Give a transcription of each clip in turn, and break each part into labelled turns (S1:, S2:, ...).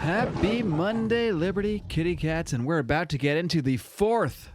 S1: Happy Monday, Liberty Kitty Cats, and we're about to get into the fourth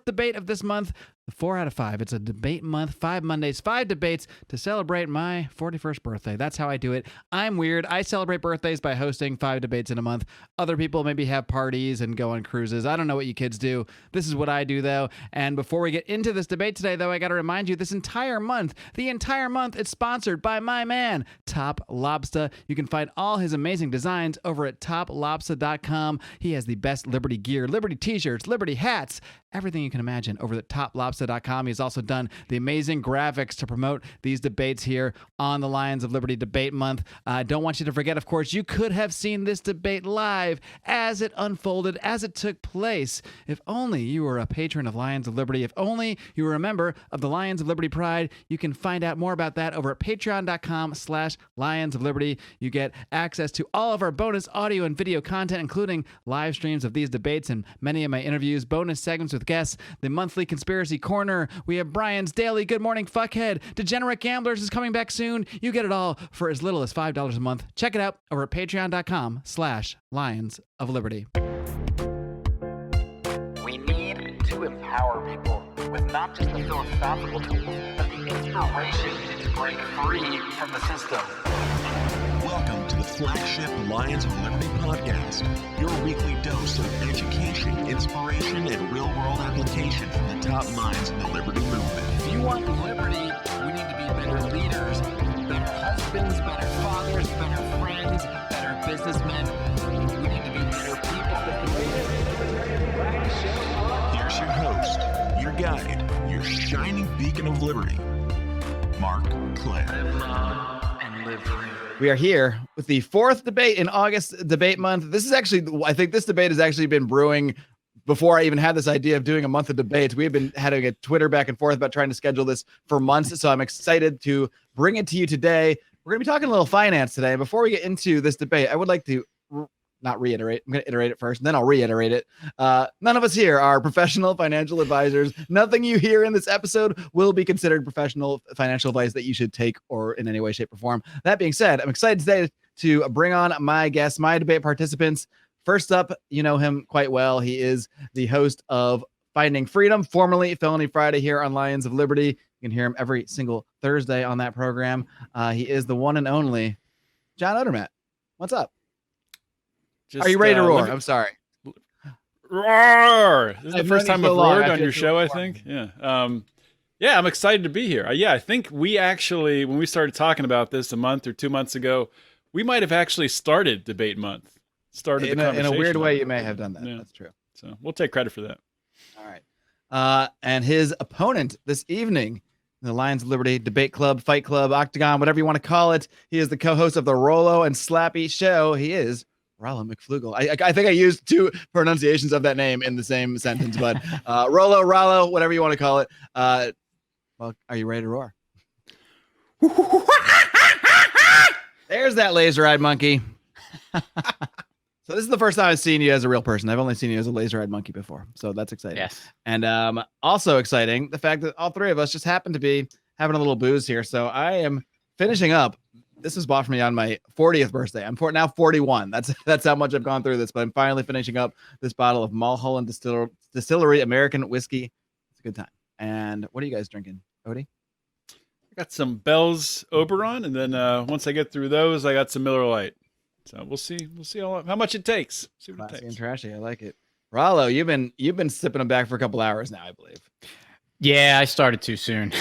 S1: debate of this month. The 4 out of 5. It's a debate month, 5 Mondays, 5 debates to celebrate my 41st birthday. That's how I do it. I'm weird. I celebrate birthdays by hosting 5 debates in a month. Other people maybe have parties and go on cruises. I don't know what you kids do. This is what I do, though. And before we get into this debate today, though, I got to remind you, the entire month, it's sponsored by my man, Top Lobster. You can find all his amazing designs over at toplobster.com. He has the best Liberty gear, Liberty t-shirts, Liberty hats, everything you can imagine over at toplobster.com. He's also done the amazing graphics to promote these debates here on the Lions of Liberty Debate Month. I don't want you to forget, of course, you could have seen this debate live as it unfolded, as it took place. If only you were a patron of Lions of Liberty, if only you were a member of the Lions of Liberty Pride. You can find out more about that over at patreon.com/Lions of Liberty. You get access to all of our bonus audio and video content, including live streams of these debates and many of my interviews, bonus segments with guests, the monthly Conspiracy Corner. We have Brian's Daily Good Morning Fuckhead. Degenerate Gamblers is coming back soon. You get it all for as little as $5 a month. Check it out over at patreon.com/Lions of Liberty.
S2: We need to empower people with not just the philosophical tools, but the inspiration to break free from the system.
S3: Welcome to the flagship Lions of Liberty podcast, your weekly dose of education, inspiration, and real-world application from the top minds in the Liberty movement.
S2: If you want liberty, we need to be better leaders, better husbands, better fathers, better friends, better businessmen. We need to be better people.
S3: Here's your host, your guide, your shining beacon of liberty, Marc Claire.
S2: Live long and live free.
S1: We are here with the 4th debate in August debate month. This is actually, I think this debate has actually been brewing before I even had this idea of doing a month of debates. We have been having a Twitter back and forth about trying to schedule this for months. So I'm excited to bring it to you today. We're going to be talking a little finance today. Before we get into this debate, I would like to not reiterate. I'm going to iterate it first, and then I'll reiterate it. None of us here are professional financial advisors. Nothing you hear in this episode will be considered professional financial advice that you should take or in any way, shape, or form. That being said, I'm excited today to bring on my guests, my debate participants. First up, you know him quite well. He is the host of Finding Freedom, formerly Felony Friday here on Lions of Liberty. You can hear him every single Thursday on that program. He is the one and only John Odermatt. What's up? Are you ready to roar? I'm sorry.
S4: Roar! This is the first time I've roared on your show, I think. Yeah. Yeah, I'm excited to be here. Yeah, I think we actually, when we started talking about this a month or 2 months ago, we might have actually started debate month. Started the conversation.
S1: In a weird way, you may have done that. Yeah. That's true.
S4: So we'll take credit for that.
S1: All right. And his opponent this evening, the Lions of Liberty Debate Club, Fight Club, Octagon, whatever you want to call it. He is the co-host of the Rollo and Slappy Show. He is Rollo McFloogle. I think I used 2 pronunciations of that name in the same sentence, but Rollo, whatever you want to call it. Well, are you ready to roar? There's that laser-eyed monkey. So this is the first time I've seen you as a real person. I've only seen you as a laser-eyed monkey before, so that's exciting.
S5: Yes.
S1: And also exciting, the fact that all 3 of us just happen to be having a little booze here. So I am finishing up. This was bought for me on my 40th birthday. I'm now 41. That's how much I've gone through this, but I'm finally finishing up this bottle of Mulholland Distillery American whiskey. It's a good time. And what are you guys drinking, Odie?
S4: I got some Bell's Oberon, and then once I get through those, I got some Miller Lite. So we'll see how much it takes. See what
S1: Classy
S4: it takes.
S1: And trashy. I like it. Rollo, you've been sipping them back for a couple hours now, I believe.
S5: Yeah, I started too soon,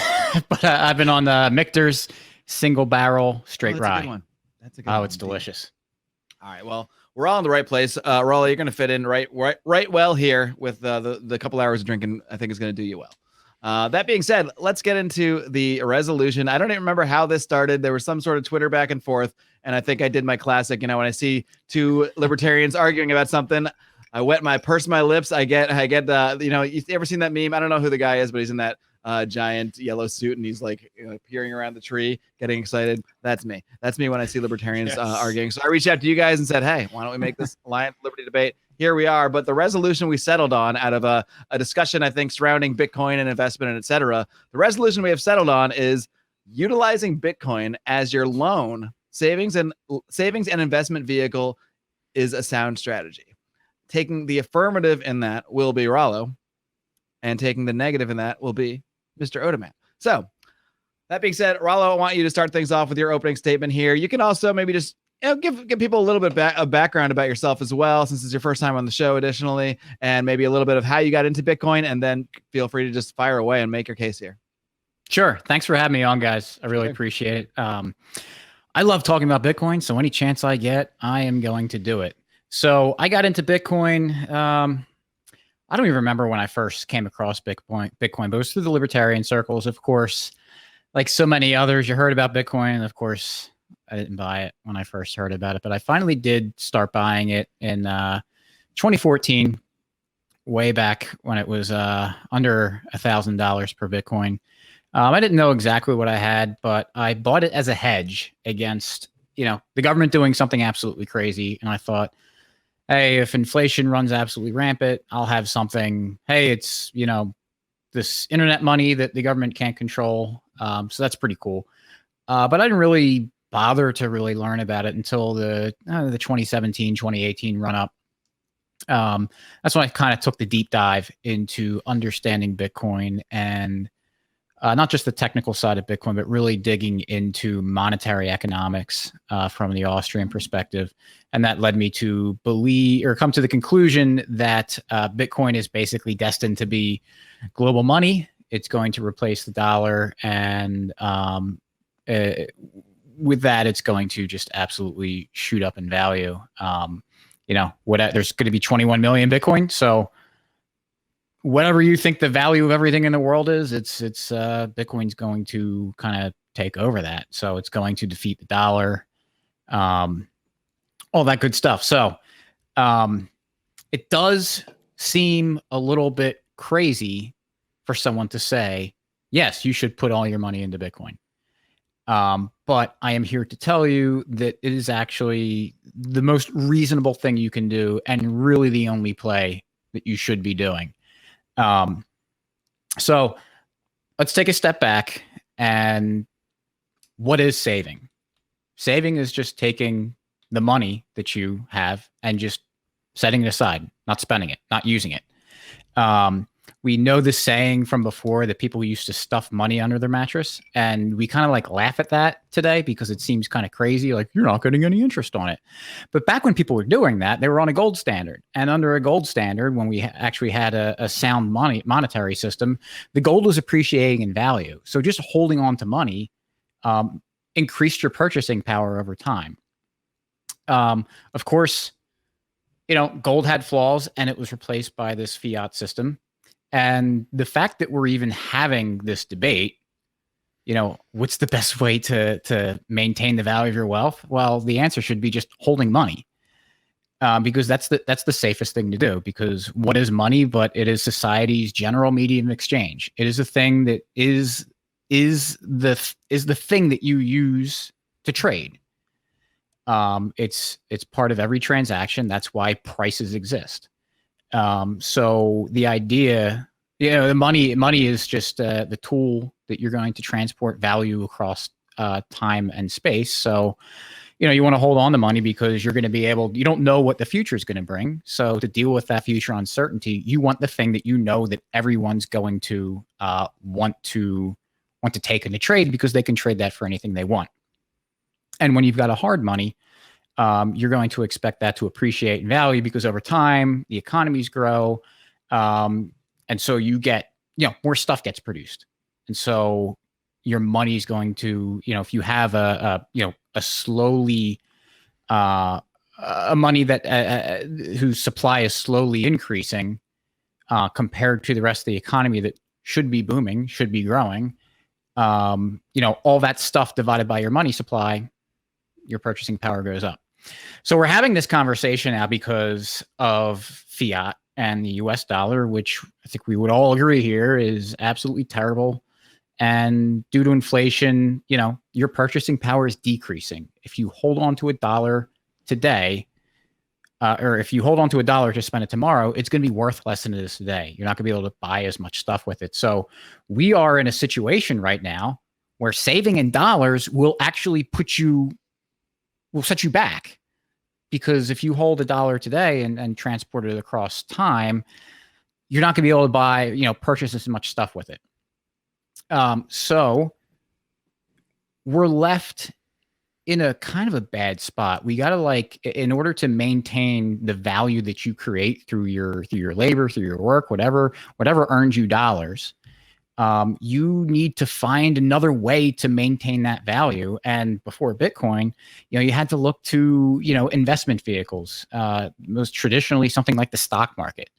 S5: but I've been on the Michter's single barrel straight
S1: that's
S5: rye.
S1: A good one. That's a good one.
S5: Oh, it's delicious.
S1: All right. Well, we're all in the right place. Rollo, you're going to fit in right well here with the couple hours of drinking. I think is going to do you well. That being said, let's get into the resolution. I don't even remember how this started. There was some sort of Twitter back and forth, and I think I did my classic. You know, when I see 2 libertarians arguing about something, I purse my lips. I get you ever seen that meme? I don't know who the guy is, but he's in that giant yellow suit and he's like peering around the tree, getting excited. That's me. That's me when I see libertarians arguing. So I reached out to you guys and said, hey, why don't we make this Lions Liberty debate? Here we are. But the resolution we settled on out of a discussion, I think, surrounding Bitcoin and investment and et cetera, the resolution we have settled on is utilizing Bitcoin as your loan savings and investment vehicle is a sound strategy. Taking the affirmative in that will be Rollo, and taking the negative in that will be Mr. Odermatt. So that being said, Rollo, I want you to start things off with your opening statement here. You can also maybe just give people a little bit of background about yourself as well, since it's your first time on the show additionally, and maybe a little bit of how you got into Bitcoin, and then feel free to just fire away and make your case here.
S5: Sure. Thanks for having me on, guys. I really appreciate it. I love talking about Bitcoin, so any chance I get, I am going to do it. So I got into Bitcoin. I don't even remember when I first came across Bitcoin, but it was through the libertarian circles, of course. Like so many others, you heard about Bitcoin, and of course, I didn't buy it when I first heard about it, but I finally did start buying it in 2014, way back when it was under $1,000 per Bitcoin. I didn't know exactly what I had, but I bought it as a hedge against, the government doing something absolutely crazy. And I thought, hey, if inflation runs absolutely rampant, I'll have something. Hey, it's, this internet money that the government can't control. So that's pretty cool. But I didn't really bother to really learn about it until the 2017, 2018 run up. That's when I kind of took the deep dive into understanding Bitcoin and not just the technical side of Bitcoin, but really digging into monetary economics from the Austrian perspective. And that led me to come to the conclusion that Bitcoin is basically destined to be global money. It's going to replace the dollar. And with that, it's going to just absolutely shoot up in value. There's going to be 21 million Bitcoin. So whatever you think the value of everything in the world is, it's Bitcoin's going to kind of take over that. So it's going to defeat the dollar, all that good stuff. So it does seem a little bit crazy for someone to say, yes, you should put all your money into Bitcoin. But I am here to tell you that it is actually the most reasonable thing you can do, and really the only play that you should be doing. So let's take a step back. And what is saving? Saving is just taking the money that you have and just setting it aside, not spending it, not using it. We know the saying from before that people used to stuff money under their mattress, and we kind of like laugh at that today because it seems kind of crazy. Like, you're not getting any interest on it. But back when people were doing that, they were on a gold standard, and under a gold standard, when we actually had a sound monetary system, the gold was appreciating in value. So just holding on to money increased your purchasing power over time. Of course, gold had flaws, and it was replaced by this fiat system. And the fact that we're even having this debate, what's the best way to maintain the value of your wealth? Well, the answer should be just holding money, because that's the safest thing to do. Because what is money? But it is society's general medium of exchange. It is a thing that is the thing that you use to trade. It's part of every transaction. That's why prices exist. So the idea, the money is just the tool that you're going to transport value across time and space. So, you want to hold on to money because you're going to be you don't know what the future is going to bring. So to deal with that future uncertainty, you want the thing that that everyone's going to want to take in a trade, because they can trade that for anything they want. And when you've got a hard money, you're going to expect that to appreciate in value, because over time the economies grow, and so you get more stuff gets produced, and so your money is going to if you have a slowly a money that whose supply is slowly increasing compared to the rest of the economy that should be booming, should be growing, all that stuff divided by your money supply, your purchasing power goes up. So we're having this conversation now because of fiat and the US dollar, which I think we would all agree here is absolutely terrible. And due to inflation, your purchasing power is decreasing. If you hold on to a dollar today, or if you hold on to a dollar to spend it tomorrow, it's going to be worth less than it is today. You're not going to be able to buy as much stuff with it. So we are in a situation right now where saving in dollars will actually will set you back. because if you hold $1 today and transport it across time, you're not going to be able to buy, purchase as much stuff with it. So we're left in a kind of a bad spot. We got to in order to maintain the value that you create through your labor, through your work, whatever earns you dollars, you need to find another way to maintain that value. And before Bitcoin, you had to look to, investment vehicles, most traditionally something like the stock market.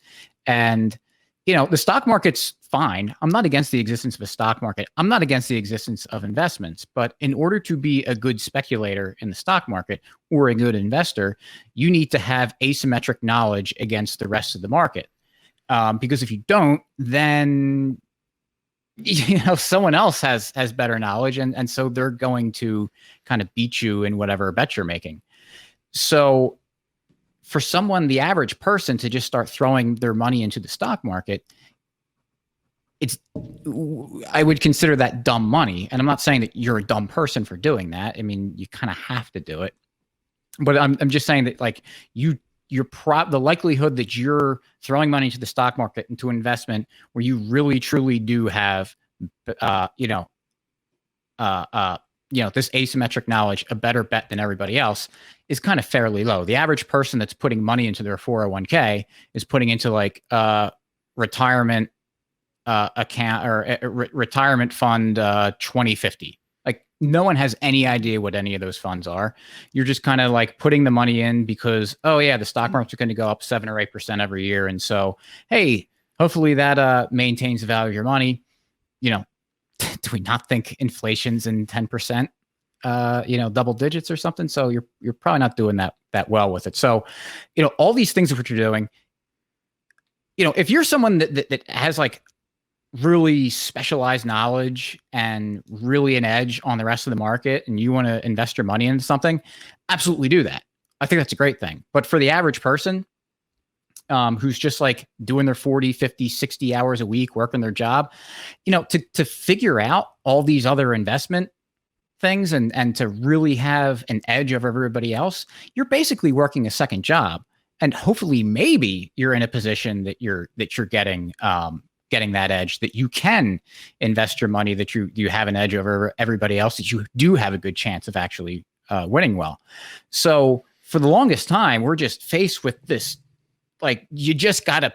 S5: And, the stock market's fine. I'm not against the existence of a stock market. I'm not against the existence of investments. But in order to be a good speculator in the stock market or a good investor, you need to have asymmetric knowledge against the rest of the market. Because if you don't, then someone else has better knowledge, and so they're going to kind of beat you in whatever bet you're making. So for someone, the average person, to just start throwing their money into the stock market, I would consider that dumb money. And I'm not saying that you're a dumb person for doing that. I mean, you kind of have to do it. But I'm just saying that the likelihood that you're throwing money into the stock market, into investment where you really truly do have, this asymmetric knowledge, a better bet than everybody else, is kind of fairly low. The average person that's putting money into their 401k is putting into retirement account or retirement fund 2050. No one has any idea what any of those funds are. You're just kind of putting the money in because, the stock market's going to go up 7 or 8% every year. And so, hey, hopefully that maintains the value of your money. Do we not think inflation's in 10%, double digits or something? So you're probably not doing that well with it. So, all these things that you're doing, if you're someone that has really specialized knowledge and really an edge on the rest of the market, and you want to invest your money into something, absolutely do that. I think that's a great thing. But for the average person who's just doing their 40, 50, 60 hours a week, working their job, to figure out all these other investment things and to really have an edge over everybody else, you're basically working a second job. And hopefully maybe you're in a position that you're getting that edge, that you can invest your money, that you have an edge over everybody else, that you do have a good chance of actually winning well. So for the longest time, we're just faced with this, you just got to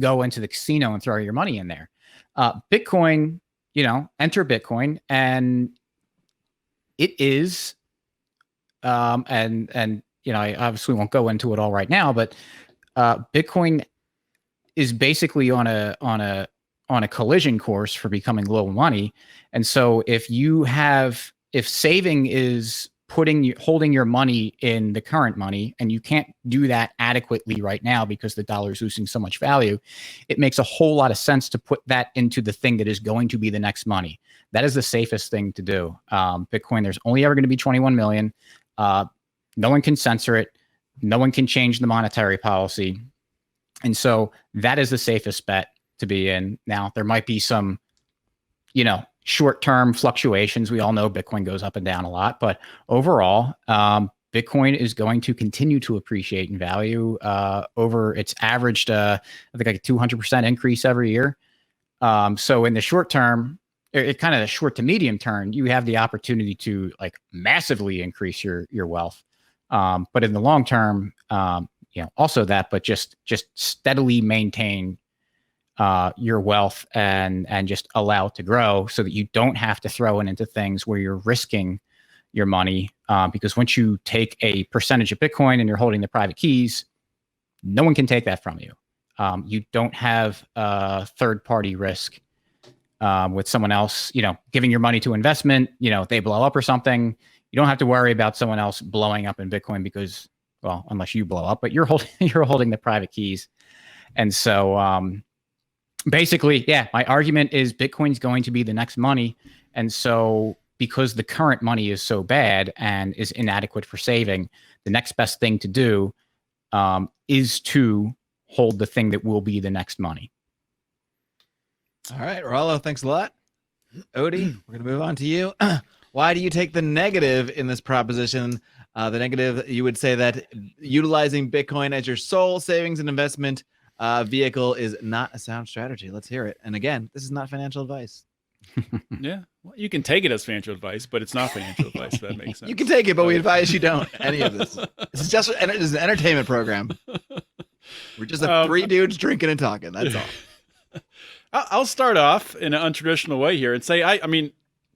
S5: go into the casino and throw your money in there. Bitcoin, enter Bitcoin, and it is, and I obviously won't go into it all right now, but Bitcoin is basically on a collision course for becoming global money. And so if saving is holding your money in the current money, and you can't do that adequately right now because the dollar is losing so much value, it makes a whole lot of sense to put that into the thing that is going to be the next money. That is the safest thing to do. Bitcoin, there's only ever going to be 21 million. No one can censor it. No one can change the monetary policy. And so that is the safest bet to be in. Now, there might be some, short-term fluctuations. We all know Bitcoin goes up and down a lot, but overall, Bitcoin is going to continue to appreciate in value. It's averaged, I think, a 200% increase every year. So in the short term, kind of the short to medium term, you have the opportunity to massively increase your wealth. But in the long term, also that, but just steadily maintain your wealth and just allow it to grow, so that you don't have to throw it into things where you're risking your money. Because once you take a percentage of Bitcoin and you're holding the private keys, no one can take that from you. You don't have third-party risk with someone else, giving your money to investment. If they blow up or something, you don't have to worry about someone else blowing up in Bitcoin because, well, unless you blow up, but you're holding the private keys. And so basically, my argument is Bitcoin's going to be the next money. And so because the current money is so bad and is inadequate for saving, the next best thing to do is to hold the thing that will be the next money.
S1: All right, Rollo, thanks a lot. Odie, we're going to move on to you. Why do you take the negative in this proposition The negative, you would say that utilizing Bitcoin as your sole savings and investment vehicle is not a sound strategy. Let's hear it. And again, this is not financial advice.
S4: Yeah, well, you can take it as financial advice, but it's not financial advice. If that makes sense.
S1: You can take it, but we advise you don't. Any of this. This is just an entertainment program. We're just three dudes drinking and talking. That's all.
S4: I'll start off in an untraditional way here and say, I mean,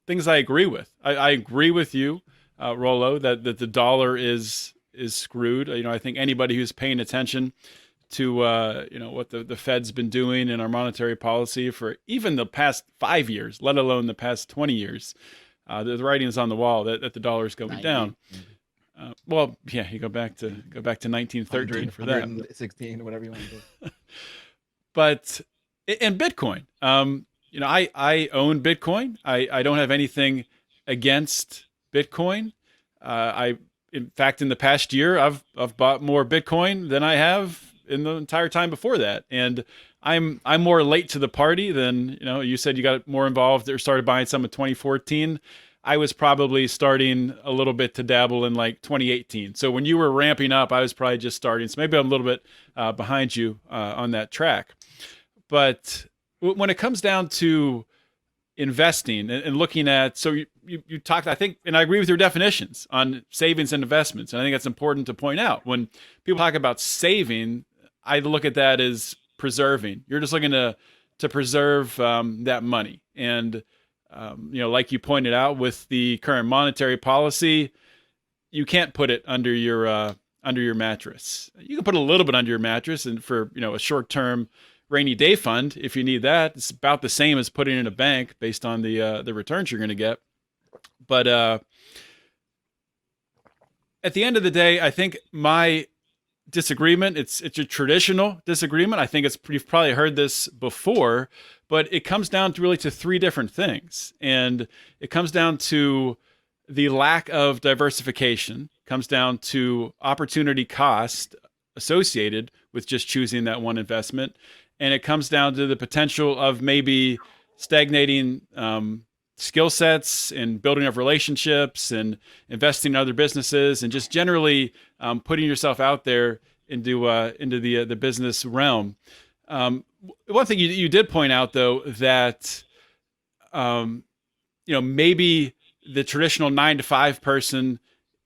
S4: things I agree with. I agree with you, Rollo, that the dollar is screwed. I think anybody who's paying attention to what the Fed's been doing in our monetary policy for even the past 5 years, let alone the past 20 years, the writing is on the wall that the dollar is going down. Well, yeah, you go back to 1913 for that.
S1: 116, whatever you want to do.
S4: But in Bitcoin, I own Bitcoin. I don't have anything against Bitcoin. In fact, in the past year, I've bought more Bitcoin than I have in the entire time before that. And I'm more late to the party than, you said you got more involved or started buying some in 2014. I was probably starting a little bit to dabble in like 2018. So when you were ramping up, I was probably just starting. So maybe I'm a little bit behind you on that track. But when it comes down to investing and looking at, so you talked, I think, and I agree with your definitions on savings and investments. And I think that's important to point out. When people talk about saving, I look at that as preserving. You're just looking to preserve that money. And, like you pointed out with the current monetary policy, you can't put it under your mattress. You can put a little bit under your mattress and for, a short-term rainy day fund, if you need that. It's about the same as putting it in a bank based on the returns you're going to get. But at the end of the day, I think my disagreement, it's a traditional disagreement. I think you've probably heard this before, but it comes down to three different things. And it comes down to the lack of diversification, comes down to opportunity cost associated with just choosing that one investment. And it comes down to the potential of maybe stagnating skill sets and building up relationships and investing in other businesses and just generally putting yourself out there into the business realm. One thing you did point out, though, that maybe the traditional 9-to-5 person,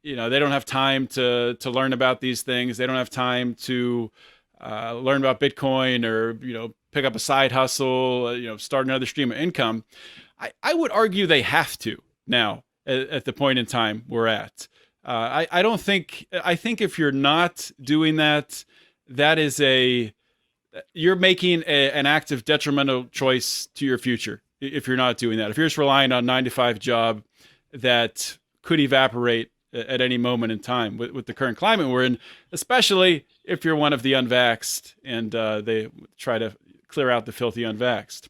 S4: they don't have time to learn about these things. They don't have time to learn about Bitcoin or pick up a side hustle, start another stream of income. I would argue they have to now at the point in time we're at. I think if you're not doing that, you're making an active detrimental choice to your future. If you're not doing that, if you're just relying on 9-to-5 job that could evaporate at any moment in time with the current climate we're in, especially if you're one of the unvaxxed and they try to clear out the filthy unvaxxed.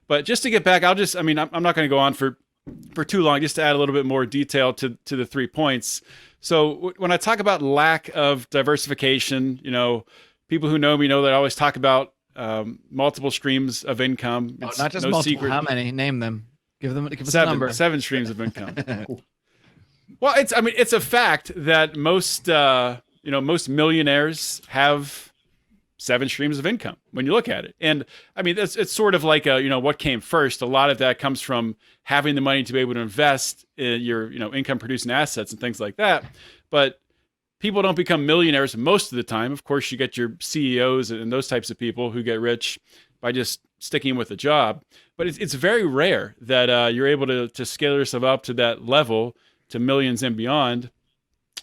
S4: But just to get back, I'm not going to go on for too long, just to add a little bit more detail to the 3 points. So when I talk about lack of diversification, people who know me know that I always talk about multiple streams of income.
S1: It's not just
S4: no
S1: multiple.
S4: secret.
S1: How many? Name them. Give us a number.
S4: 7 streams of income. Well, it's a fact that most millionaires have 7 streams of income when you look at it. And it's sort of like what came first. A lot of that comes from having the money to be able to invest in your, income producing assets and things like that. But people don't become millionaires most of the time. Of course, you get your CEOs and those types of people who get rich by just sticking with a job. But it's very rare that you're able to scale yourself up to that level, to millions and beyond.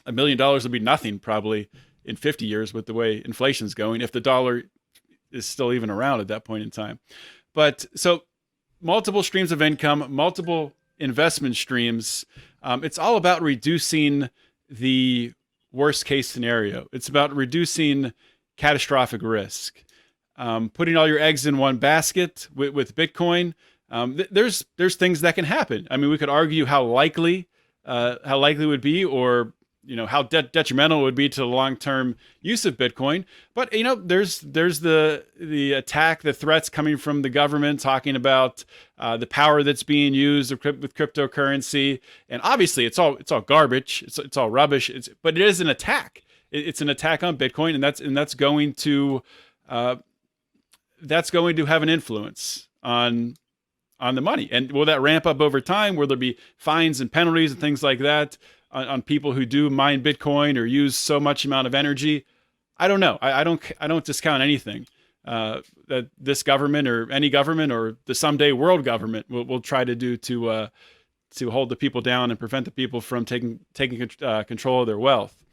S4: $1 million will be nothing probably in 50 years with the way inflation's going, if the dollar is still even around at that point in time. But so multiple streams of income, multiple investment streams. It's all about reducing the worst case scenario. It's about reducing catastrophic risk. Putting all your eggs in one basket with Bitcoin. There's things that can happen. We could argue how likely it would be, or how detrimental it would be to the long-term use of Bitcoin. But there's the attack, the threats coming from the government talking about the power that's being used with cryptocurrency, and obviously it's all garbage, it's all rubbish. But it is an attack. It's an attack on Bitcoin, and that's going to have an influence on the money. And will that ramp up over time? Will there be fines and penalties and things like that on people who do mine Bitcoin or use so much amount of energy? I don't know. I don't discount anything that this government or any government or the someday world government will try to do to hold the people down and prevent the people from taking control of their wealth.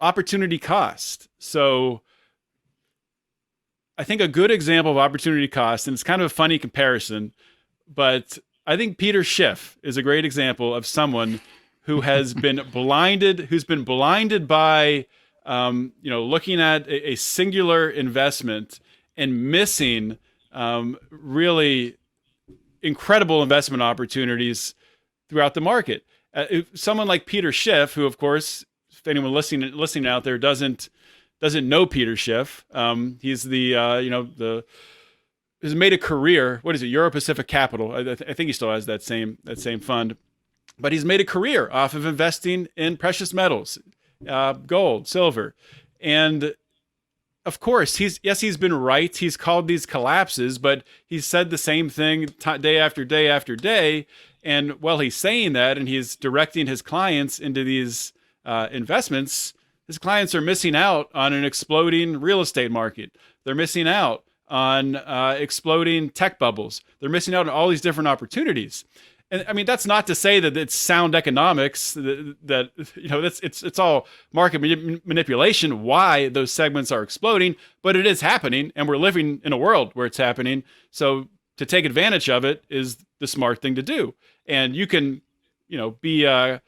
S4: Opportunity cost. So I think a good example of opportunity cost, and it's kind of a funny comparison, but I think Peter Schiff is a great example of someone who has been blinded, by, looking at a singular investment and missing really incredible investment opportunities throughout the market. Someone like Peter Schiff, who, of course, if anyone listening out there doesn't know Peter Schiff, he's has made a career. What is it? Euro Pacific Capital. I think he still has that same fund, but he's made a career off of investing in precious metals, gold, silver, and of course he's been right. He's called these collapses, but he's said the same thing day after day after day. And while he's saying that, and he's directing his clients into these investments, his clients are missing out on an exploding real estate market. They're missing out on exploding tech bubbles. They're missing out on all these different opportunities. And I mean, that's not to say that it's sound economics, it's all market manipulation why those segments are exploding, but it is happening, and we're living in a world where it's happening. So to take advantage of it is the smart thing to do. And you can, be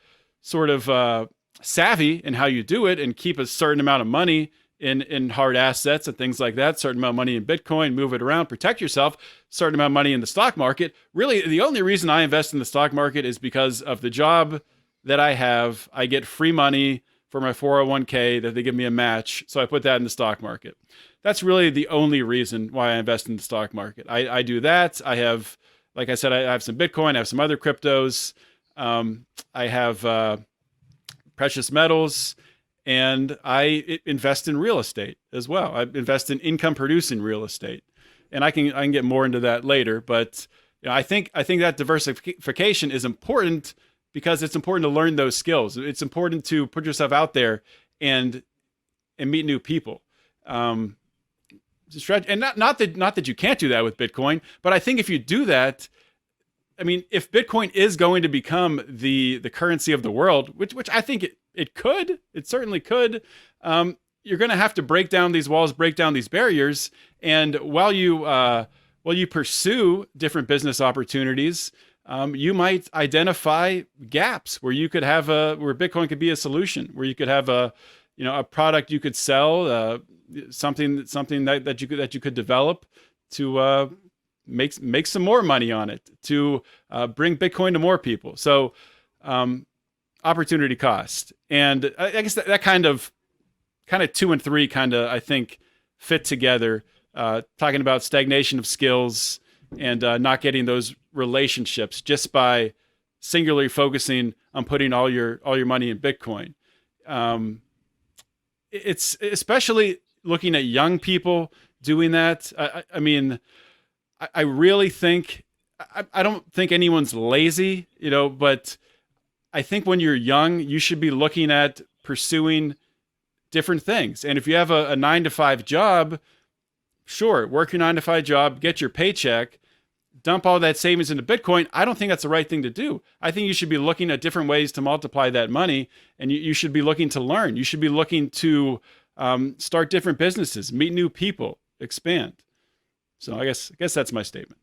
S4: sort of savvy in how you do it and keep a certain amount of money in hard assets and things like that, certain amount of money in Bitcoin, move it around, protect yourself, certain amount of money in the stock market. Really, the only reason I invest in the stock market is because of the job that I have. I get free money for my 401k that they give me a match. So I put that in the stock market. That's really the only reason why I invest in the stock market. I do that. I have, like I said, I have some Bitcoin, I have some other cryptos. I have precious metals, and I invest in real estate as well. I invest in income producing real estate, and I can get more into that later. But I think that diversification is important because it's important to learn those skills. It's important to put yourself out there and meet new people. And not that you can't do that with Bitcoin, but I think if you do that, I mean, if Bitcoin is going to become the currency of the world, which I think it certainly could, you're going to have to break down these walls, break down these barriers. And while you pursue different business opportunities, you might identify gaps where you could have where Bitcoin could be a solution, where you could have a product you could sell, something that you could develop to make some more money on it, to bring Bitcoin to more people. So opportunity cost. And I guess that kind of 2 and 3 I think fit together, talking about stagnation of skills and not getting those relationships just by singularly focusing on putting all your money in Bitcoin. It's especially looking at young people doing that. I mean, I really think, I don't think anyone's lazy, but I think when you're young, you should be looking at pursuing different things. And if you have a 9-to-5 job, sure, work your 9-to-5 job, get your paycheck, dump all that savings into Bitcoin. I don't think that's the right thing to do. I think you should be looking at different ways to multiply that money, and you should be looking to learn. You should be looking to start different businesses, meet new people, expand. So I guess that's my statement.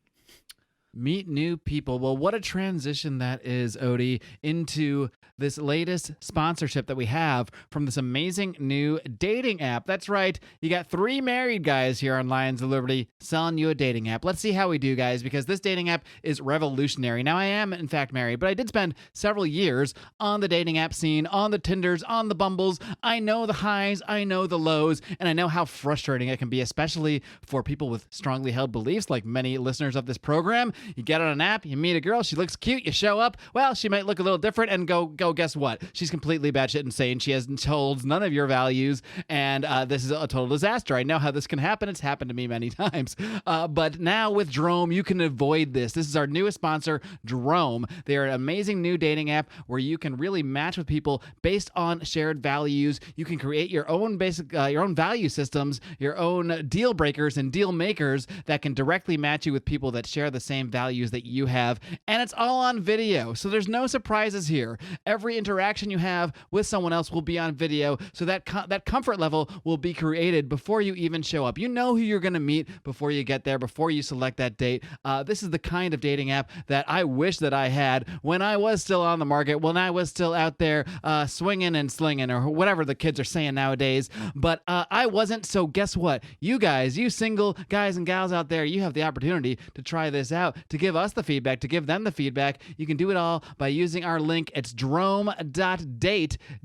S1: meet new people. Well, what a transition that is, Odie, into this latest sponsorship that we have from this amazing new dating app. That's right. You got 3 married guys here on Lions of Liberty selling you a dating app. Let's see how we do, guys, because this dating app is revolutionary. Now, I am, in fact, married, but I did spend several years on the dating app scene, on the Tinders, on the Bumbles. I know the highs, I know the lows, and I know how frustrating it can be, especially for people with strongly held beliefs like many listeners of this program. You get on an app, you meet a girl, she looks cute, you show up. Well, she might look a little different, and go, guess what? She's completely batshit insane. She holds none of your values, and this is a total disaster. I know how this can happen. It's happened to me many times. But now with Drome, you can avoid this. This is our newest sponsor, Drome. They are an amazing new dating app where you can really match with people based on shared values. You can create your own your own value systems, your own deal breakers and deal makers that can directly match you with people that share the same values that you have. And it's all on video, so there's no surprises here. Every interaction you have with someone else will be on video, so that comfort level will be created before you even show up. You know who you're going to meet before you get there, before you select that date. This is the kind of dating app that I wish that I had when I was still on the market, when I was still out there swinging and slinging, or whatever the kids are saying nowadays. But I wasn't, so guess what? You guys, you single guys and gals out there, you have the opportunity to try this out, to give us the feedback, to give them the feedback. You can do it all by using our link. It's drome.date,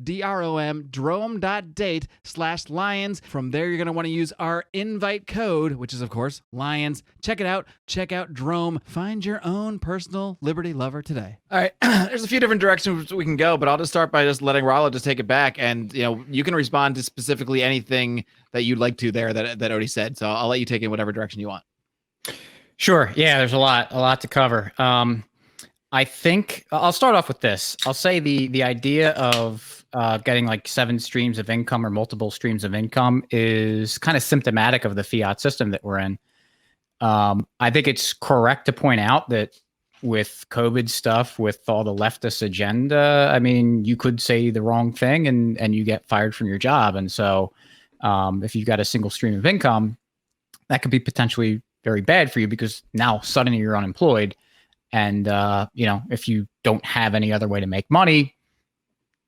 S1: D-R-O-M, drome.date/lions. From there, you're going to want to use our invite code, which is, of course, Lions. Check it out. Check out Drome. Find your own personal Liberty lover today.
S6: All right. There's a few different directions we can go, but I'll just start by just letting Rollo just take it back. And, you can respond to specifically anything that you'd like to there that Odie said. So I'll let you take it in whatever direction you want.
S5: Sure. Yeah, there's a lot to cover. I think I'll start off with this. I'll say the idea of getting like 7 streams of income or multiple streams of income is kind of symptomatic of the fiat system that we're in. I think it's correct to point out that with COVID stuff, with all the leftist agenda, I mean, you could say the wrong thing and you get fired from your job. And so if you've got a single stream of income, that could be potentially very bad for you, because now suddenly you're unemployed. And, if you don't have any other way to make money,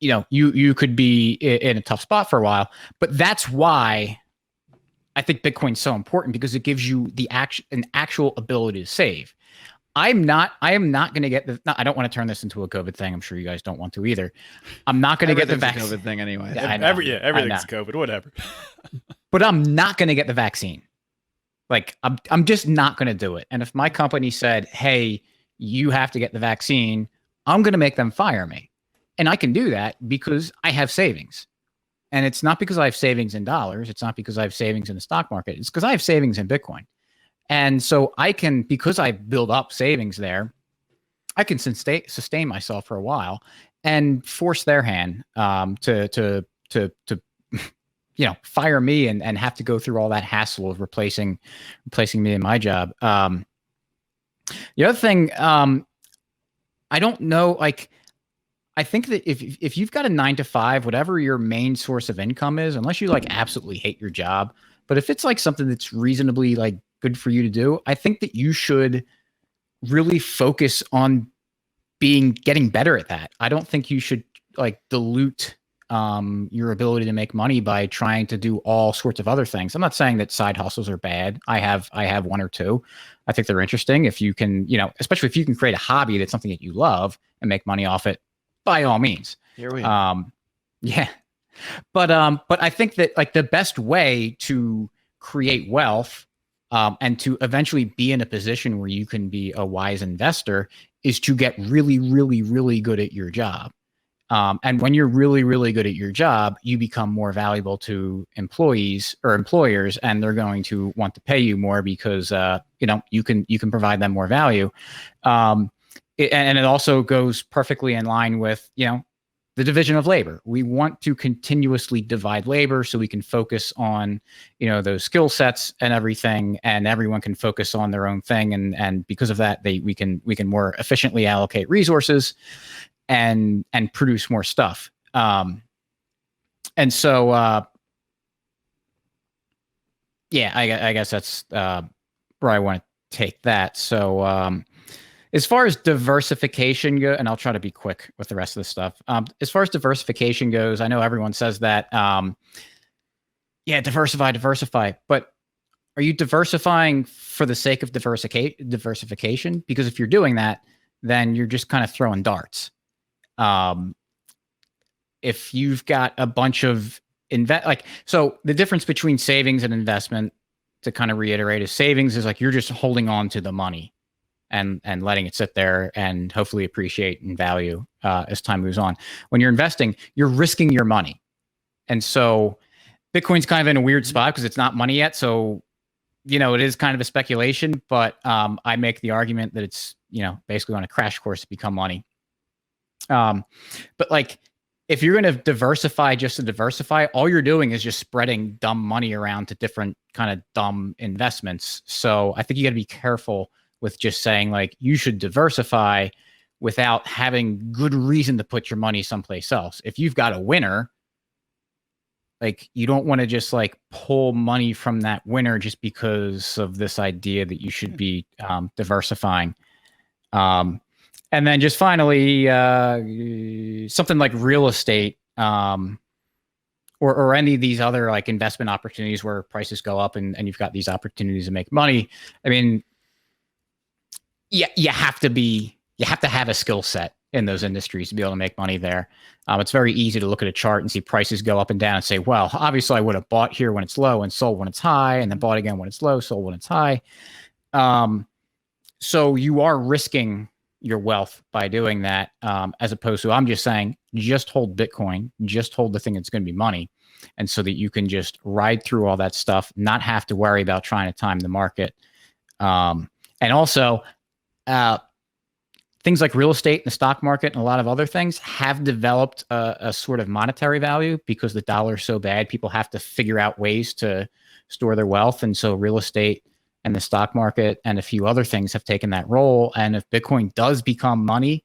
S5: you could be in a tough spot for a while. But that's why I think Bitcoin's so important, because it gives you an actual ability to save. I am not going to get I don't want to turn this into a COVID thing. I'm sure you guys don't want to either. I'm not going to get the vaccine.
S6: COVID thing anyway.
S5: Yeah,
S4: Everything's COVID, whatever.
S5: But I'm not going to get the vaccine. Like, I'm just not going to do it. And if my company said, hey, you have to get the vaccine, I'm going to make them fire me. And I can do that because I have savings. And it's not because I have savings in dollars. It's not because I have savings in the stock market. It's because I have savings in Bitcoin. And so I can, because I build up savings there, I can sustain myself for a while and force their hand to fire me and have to go through all that hassle of replacing me in my job. The other thing, I don't know, like, I think that if you've got a 9-to-5, whatever your main source of income is, unless you like absolutely hate your job, but if it's like something that's reasonably like good for you to do, I think that you should really focus on getting better at that. I don't think you should like dilute your ability to make money by trying to do all sorts of other things. I'm not saying that side hustles are bad. I have 1 or 2. I think they're interesting. If you can, especially if you can create a hobby that's something that you love and make money off it, by all means.
S6: Here we are.
S5: Yeah. But I think that like the best way to create wealth and to eventually be in a position where you can be a wise investor is to get really, really, really good at your job. And when you're really, really good at your job, you become more valuable to employees or employers, and they're going to want to pay you more because you can provide them more value. And it also goes perfectly in line with the division of labor. We want to continuously divide labor so we can focus on those skill sets and everything, and everyone can focus on their own thing, and because of that, we can more efficiently allocate resources and produce more stuff. And so, I guess that's where I want to take that. So, As far as diversification goes, and I'll try to be quick with the rest of the stuff. As far as diversification goes, I know everyone says that, diversify. But are you diversifying for the sake of diversification? Because if you're doing that, then you're just kind of throwing darts. If you've got a bunch of so the difference between savings and investment, to kind of reiterate, is savings is like you're just holding on to the money and letting it sit there and hopefully appreciate in value as time moves on. When you're investing, you're risking your money. And so Bitcoin's kind of in a weird spot because it's not money yet. So, it is kind of a speculation, but I make the argument that it's, basically on a crash course to become money. But like, if you're going to diversify just to diversify, all you're doing is just spreading dumb money around to different kind of dumb investments. So I think you got to be careful with just saying like you should diversify without having good reason to put your money someplace else. If you've got a winner, like you don't want to just like pull money from that winner just because of this idea that you should be diversifying. And then just finally, something like real estate, or any of these other like investment opportunities where prices go up and you've got these opportunities to make money. I mean, you have to have a skill set in those industries to be able to make money there. It's very easy to look at a chart and see prices go up and down and say, well, obviously I would have bought here when it's low and sold when it's high, and then bought again when it's low, sold when it's high. So you are risking your wealth by doing that, as opposed to I'm just saying, just hold Bitcoin, just hold the thing that's going to be money. And so that you can just ride through all that stuff, not have to worry about trying to time the market. And also, things like real estate and the stock market and a lot of other things have developed a sort of monetary value because the dollar is so bad. People have to figure out ways to store their wealth. And so real estate and the stock market and a few other things have taken that role. And if Bitcoin does become money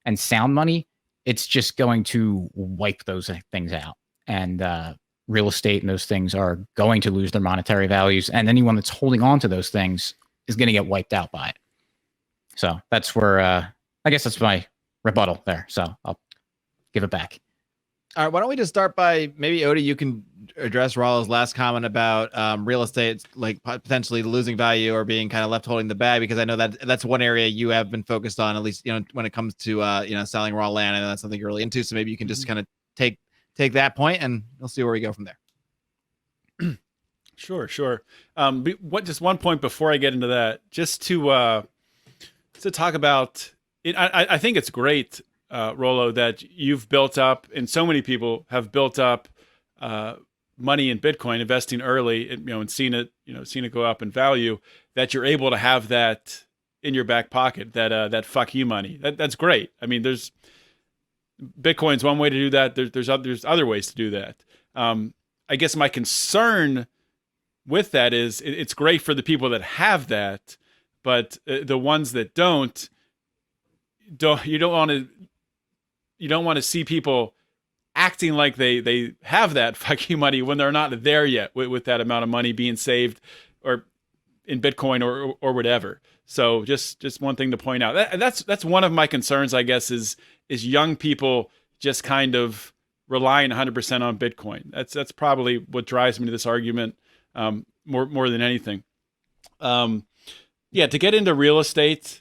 S5: and sound money, it's just going to wipe those things out. And real estate and those things are going to lose their monetary values. And anyone that's holding on to those things is going to get wiped out by it. So that's where, I guess that's my rebuttal there. So I'll give it back.
S6: All right, why don't we just start by maybe Odie, you can address Rollo's last comment about real estate, like potentially losing value or being kind of left holding the bag, because I know that that's one area you have been focused on, at least, when it comes to, selling raw land. I know that's something you're really into. So maybe you can just kind of take that point and we'll see where we go from there.
S4: Sure. Just one point before I get into that, just to talk about it. I think it's great, Rollo, that you've built up, and so many people have built up money in Bitcoin, investing early, and seen it go up in value. That you're able to have that in your back pocket, that fuck you money. That's great. I mean, Bitcoin's one way to do that. There's other ways to do that. I guess my concern with that is it's great for the people that have that, but the ones that don't want to see people acting like they have that fucking money when they're not there yet with that amount of money being saved or in Bitcoin or whatever. So just one thing to point out. That's one of my concerns, I guess, is young people just kind of relying 100% on Bitcoin. That's probably what drives me to this argument more than anything. To get into real estate.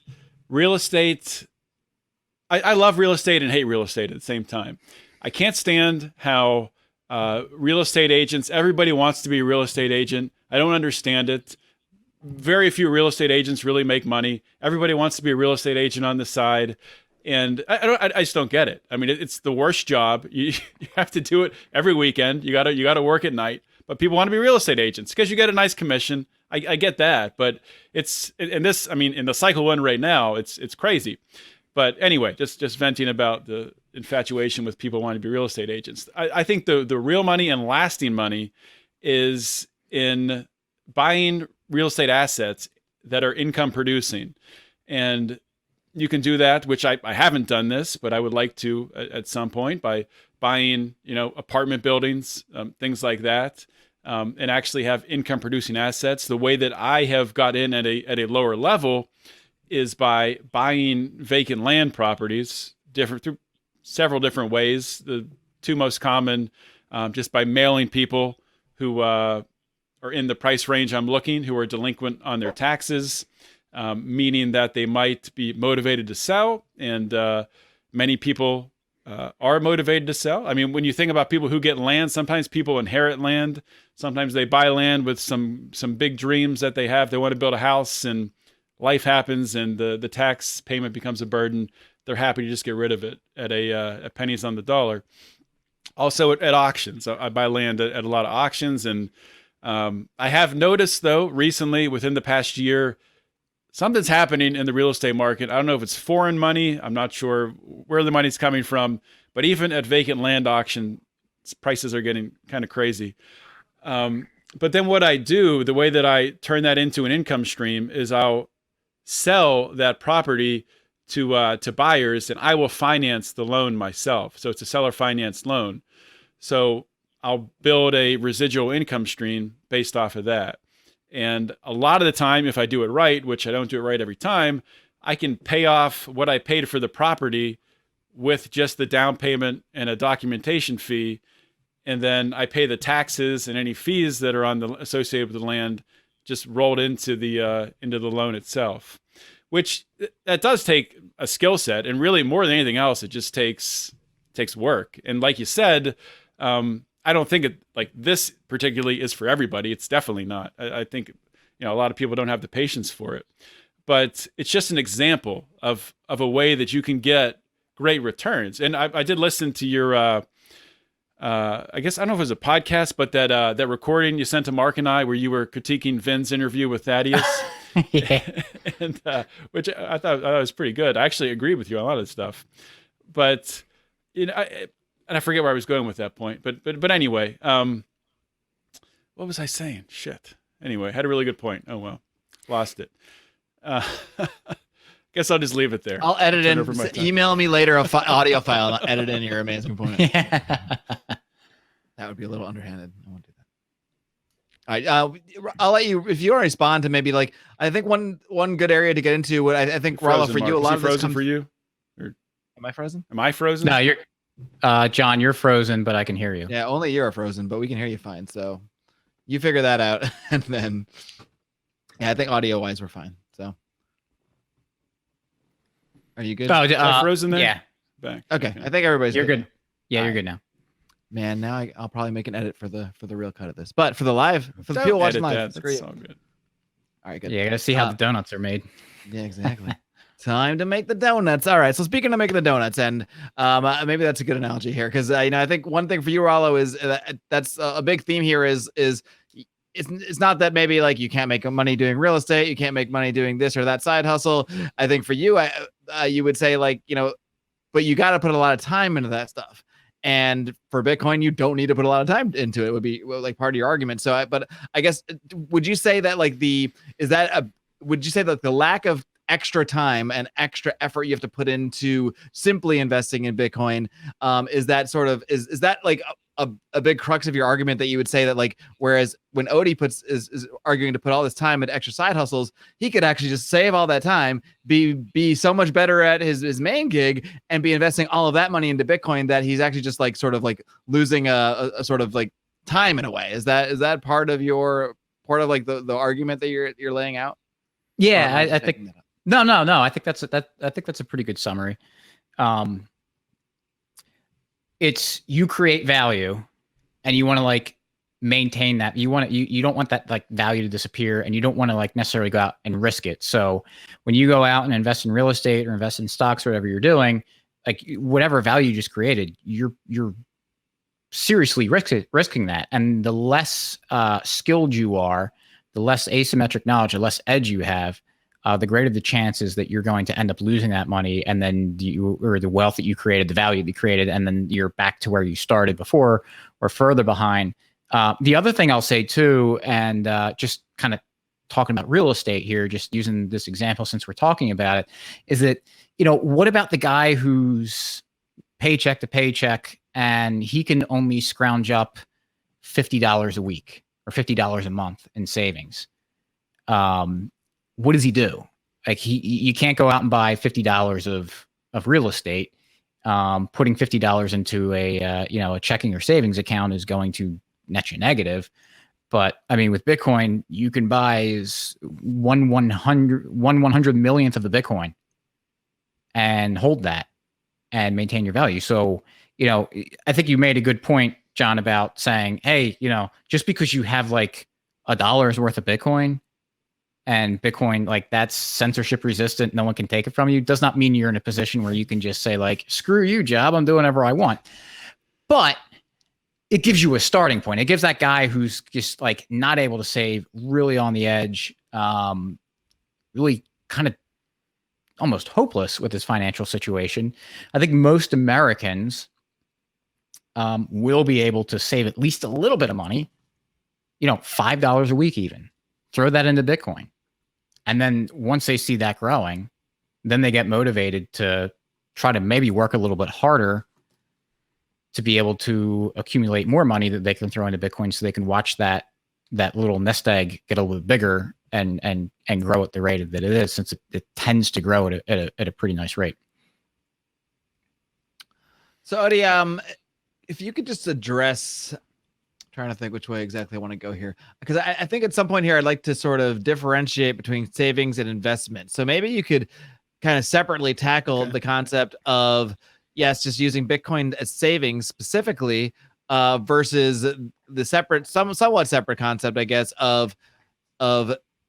S4: I love real estate and hate real estate at the same time. I can't stand how real estate agents, everybody wants to be a real estate agent. I don't understand it. Very few real estate agents really make money. Everybody wants to be a real estate agent on the side. And I just don't get it. I mean, it's the worst job. You have to do it every weekend. You gotta work at night. But people want to be real estate agents because you get a nice commission. I get that, but in the cycle we're in right now, it's crazy. But anyway, just venting about the infatuation with people wanting to be real estate agents. I think the real money and lasting money is in buying real estate assets that are income producing. And you can do that, which I haven't done this, but I would like to at some point, by buying, apartment buildings, things like that, and actually have income producing assets. The way that I have got in at a lower level is by buying vacant land properties through several different ways. The two most common, just by mailing people who are in the price range I'm looking, who are delinquent on their taxes, meaning that they might be motivated to sell. And many people are motivated to sell. I mean, when you think about people who get land, sometimes people inherit land. Sometimes they buy land with some big dreams that they have. They want to build a house, and life happens, and the tax payment becomes a burden. They're happy to just get rid of it at pennies on the dollar. Also at auctions. I buy land at a lot of auctions, and I have noticed, though, recently, within the past year, something's happening in the real estate market. I don't know if it's foreign money. I'm not sure where the money's coming from, but even at vacant land auction, prices are getting kind of crazy. But then what I do, the way that I turn that into an income stream, is I'll sell that property to buyers, and I will finance the loan myself. So it's a seller finance loan. So I'll build a residual income stream based off of that. And a lot of the time, if I do it right, which I don't do it right every time, I can pay off what I paid for the property with just the down payment and a documentation fee. And then I pay the taxes and any fees that are associated with the land just rolled into the loan itself, which that does take a skill set. And really, more than anything else, it just takes work. And like you said, I don't think it like this particularly is for everybody. It's definitely not. I think, a lot of people don't have the patience for it, but it's just an example of a way that you can get great returns. And I did listen to your, I guess, I don't know if it was a podcast, but that recording you sent to Marc and I, where you were critiquing Vin's interview with Thaddeus.
S5: Yeah.
S4: And which I thought was pretty good. I actually agree with you on a lot of stuff, but and I forget where I was going with that point, but anyway, what was I saying? Shit. Anyway, had a really good point. Oh well, lost it. Guess I'll just leave it there.
S6: I'll edit in. Email me later a audio file, and I'll edit in your amazing point.
S5: Yeah.
S6: That would be a little underhanded. I won't do that. All right, I'll let you, if you want to respond to maybe like, I think one good area to get into. What I think, Rollo, for you, a lot of this
S4: frozen for you.
S6: Am I frozen?
S4: Am I frozen?
S5: No, you're John, you're frozen, but I can hear you.
S6: Yeah, only you're frozen, but we can hear you fine. So you figure that out, and then I think audio wise we're fine. So are you good?
S5: Oh,
S4: frozen there?
S5: Yeah.
S6: Back. Okay. I think everybody's
S5: good. Yeah, you're good now.
S6: Man, now I'll probably make an edit for the real cut of this, but for the live, for the people watching live,
S4: that's all good.
S6: All right, good.
S5: Yeah, I gotta see how the donuts are made.
S6: Yeah, exactly. Time to make the donuts. All right. So speaking of making the donuts, and maybe that's a good analogy here, because I think one thing for you, Rollo, is that's a big theme here is it's not that maybe like you can't make money doing real estate, you can't make money doing this or that side hustle. I think for you, you would say like, but you got to put a lot of time into that stuff. And for Bitcoin, you don't need to put a lot of time into it. It would be like part of your argument. So, but I guess, would you say that like would you say that the lack of extra time and extra effort you have to put into simply investing in Bitcoin, is that like a big crux of your argument, that you would say that like, whereas when Odie is arguing to put all this time into extra side hustles, he could actually just save all that time, be so much better at his main gig, and be investing all of that money into Bitcoin, that he's actually just like sort of like losing a sort of like time in a way. Is that part of like the argument that you're laying out?
S5: Yeah, I think. No. I think that's a pretty good summary. It's, you create value, and you want to like maintain that. You don't want that like value to disappear, and you don't want to like necessarily go out and risk it. So when you go out and invest in real estate or invest in stocks or whatever you're doing, like whatever value you just created, you're seriously risking that. And the less skilled you are, the less asymmetric knowledge, the less edge you have, the greater the chances that you're going to end up losing that money, and then or the wealth that you created, the value that you created, and then you're back to where you started before or further behind. The other thing I'll say too, and just kind of talking about real estate here, just using this example since we're talking about it, is that, what about the guy who's paycheck to paycheck and he can only scrounge up $50 a week or $50 a month in savings? What does he do? Like you can't go out and buy $50 of real estate. Putting $50 into a checking or savings account is going to net you negative. But I mean, with Bitcoin, you can buy one 100 millionth of the Bitcoin and hold that and maintain your value. So, I think you made a good point, John, about saying, hey, just because you have like $1 worth of Bitcoin and Bitcoin, like that's censorship resistant, no one can take it from you, does not mean you're in a position where you can just say like, screw you, Job, I'm doing whatever I want. But it gives you a starting point. It gives that guy who's just like not able to save, really on the edge, really kind of almost hopeless with his financial situation. I think most Americans will be able to save at least a little bit of money, $5 a week even. Throw that into Bitcoin. And then once they see that growing, then they get motivated to try to maybe work a little bit harder to be able to accumulate more money that they can throw into Bitcoin so they can watch that little nest egg get a little bit bigger and grow at the rate that it is, since it tends to grow at a pretty nice rate.
S6: So Odie, if you could just address, trying to think which way exactly I want to go here, because I think at some point here I'd like to sort of differentiate between savings and investment. So maybe you could kind of separately tackle the concept of, yes, just using Bitcoin as savings specifically, versus the somewhat separate concept, I guess, of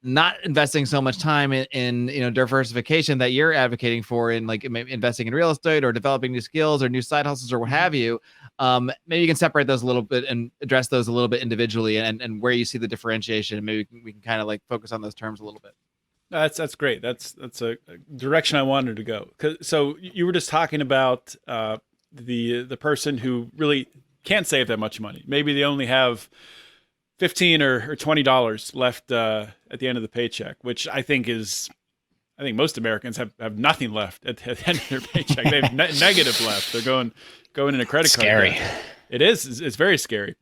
S6: not investing so much time in diversification that you're advocating for, in like investing in real estate or developing new skills or new side hustles or what have you. Maybe you can separate those a little bit and address those a little bit individually, and where you see the differentiation. And maybe we can kind of like focus on those terms a little bit.
S4: That's great. That's a direction I wanted to go. So you were just talking about the person who really can't save that much money. Maybe they only have $15 or $20 left at the end of the paycheck, which I think most Americans have nothing left at the end of their paycheck. They have negative left. They're going in a credit card.
S5: Scary.
S4: Debt. It is. It's very scary.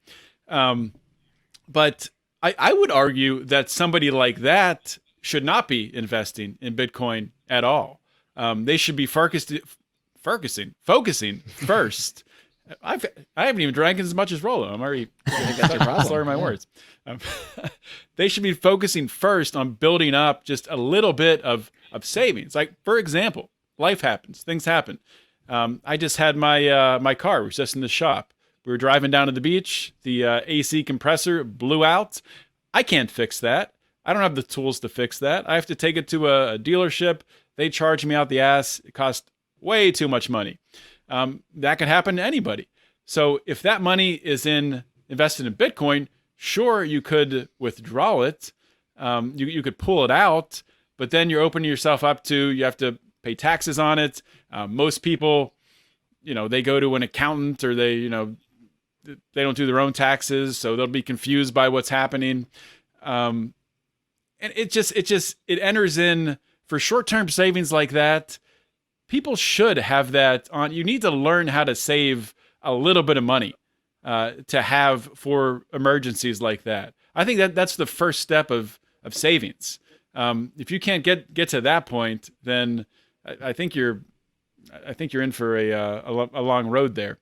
S4: But I would argue that somebody like that should not be investing in Bitcoin at all. They should be focusing first. I haven't even drank as much as Rollo. I'm already slurring my words. They should be focusing first on building up just a little bit of savings. Like, for example, life happens, things happen. I just had my car was just in the shop. We were driving down to the beach. The AC compressor blew out. I can't fix that. I don't have the tools to fix that. I have to take it to a dealership. They charge me out the ass. It costs way too much money. That could happen to anybody. So if that money is invested in Bitcoin, sure, you could withdraw it. You could pull it out, but then you're opening yourself up to, you have to pay taxes on it. Most people, they go to an accountant, or they don't do their own taxes, so they'll be confused by what's happening. And it enters in for short-term savings like that. People should have that on. You need to learn how to save a little bit of money to have for emergencies like that. I think that's the first step of savings. If you can't get to that point, then I think you're in for a long road there.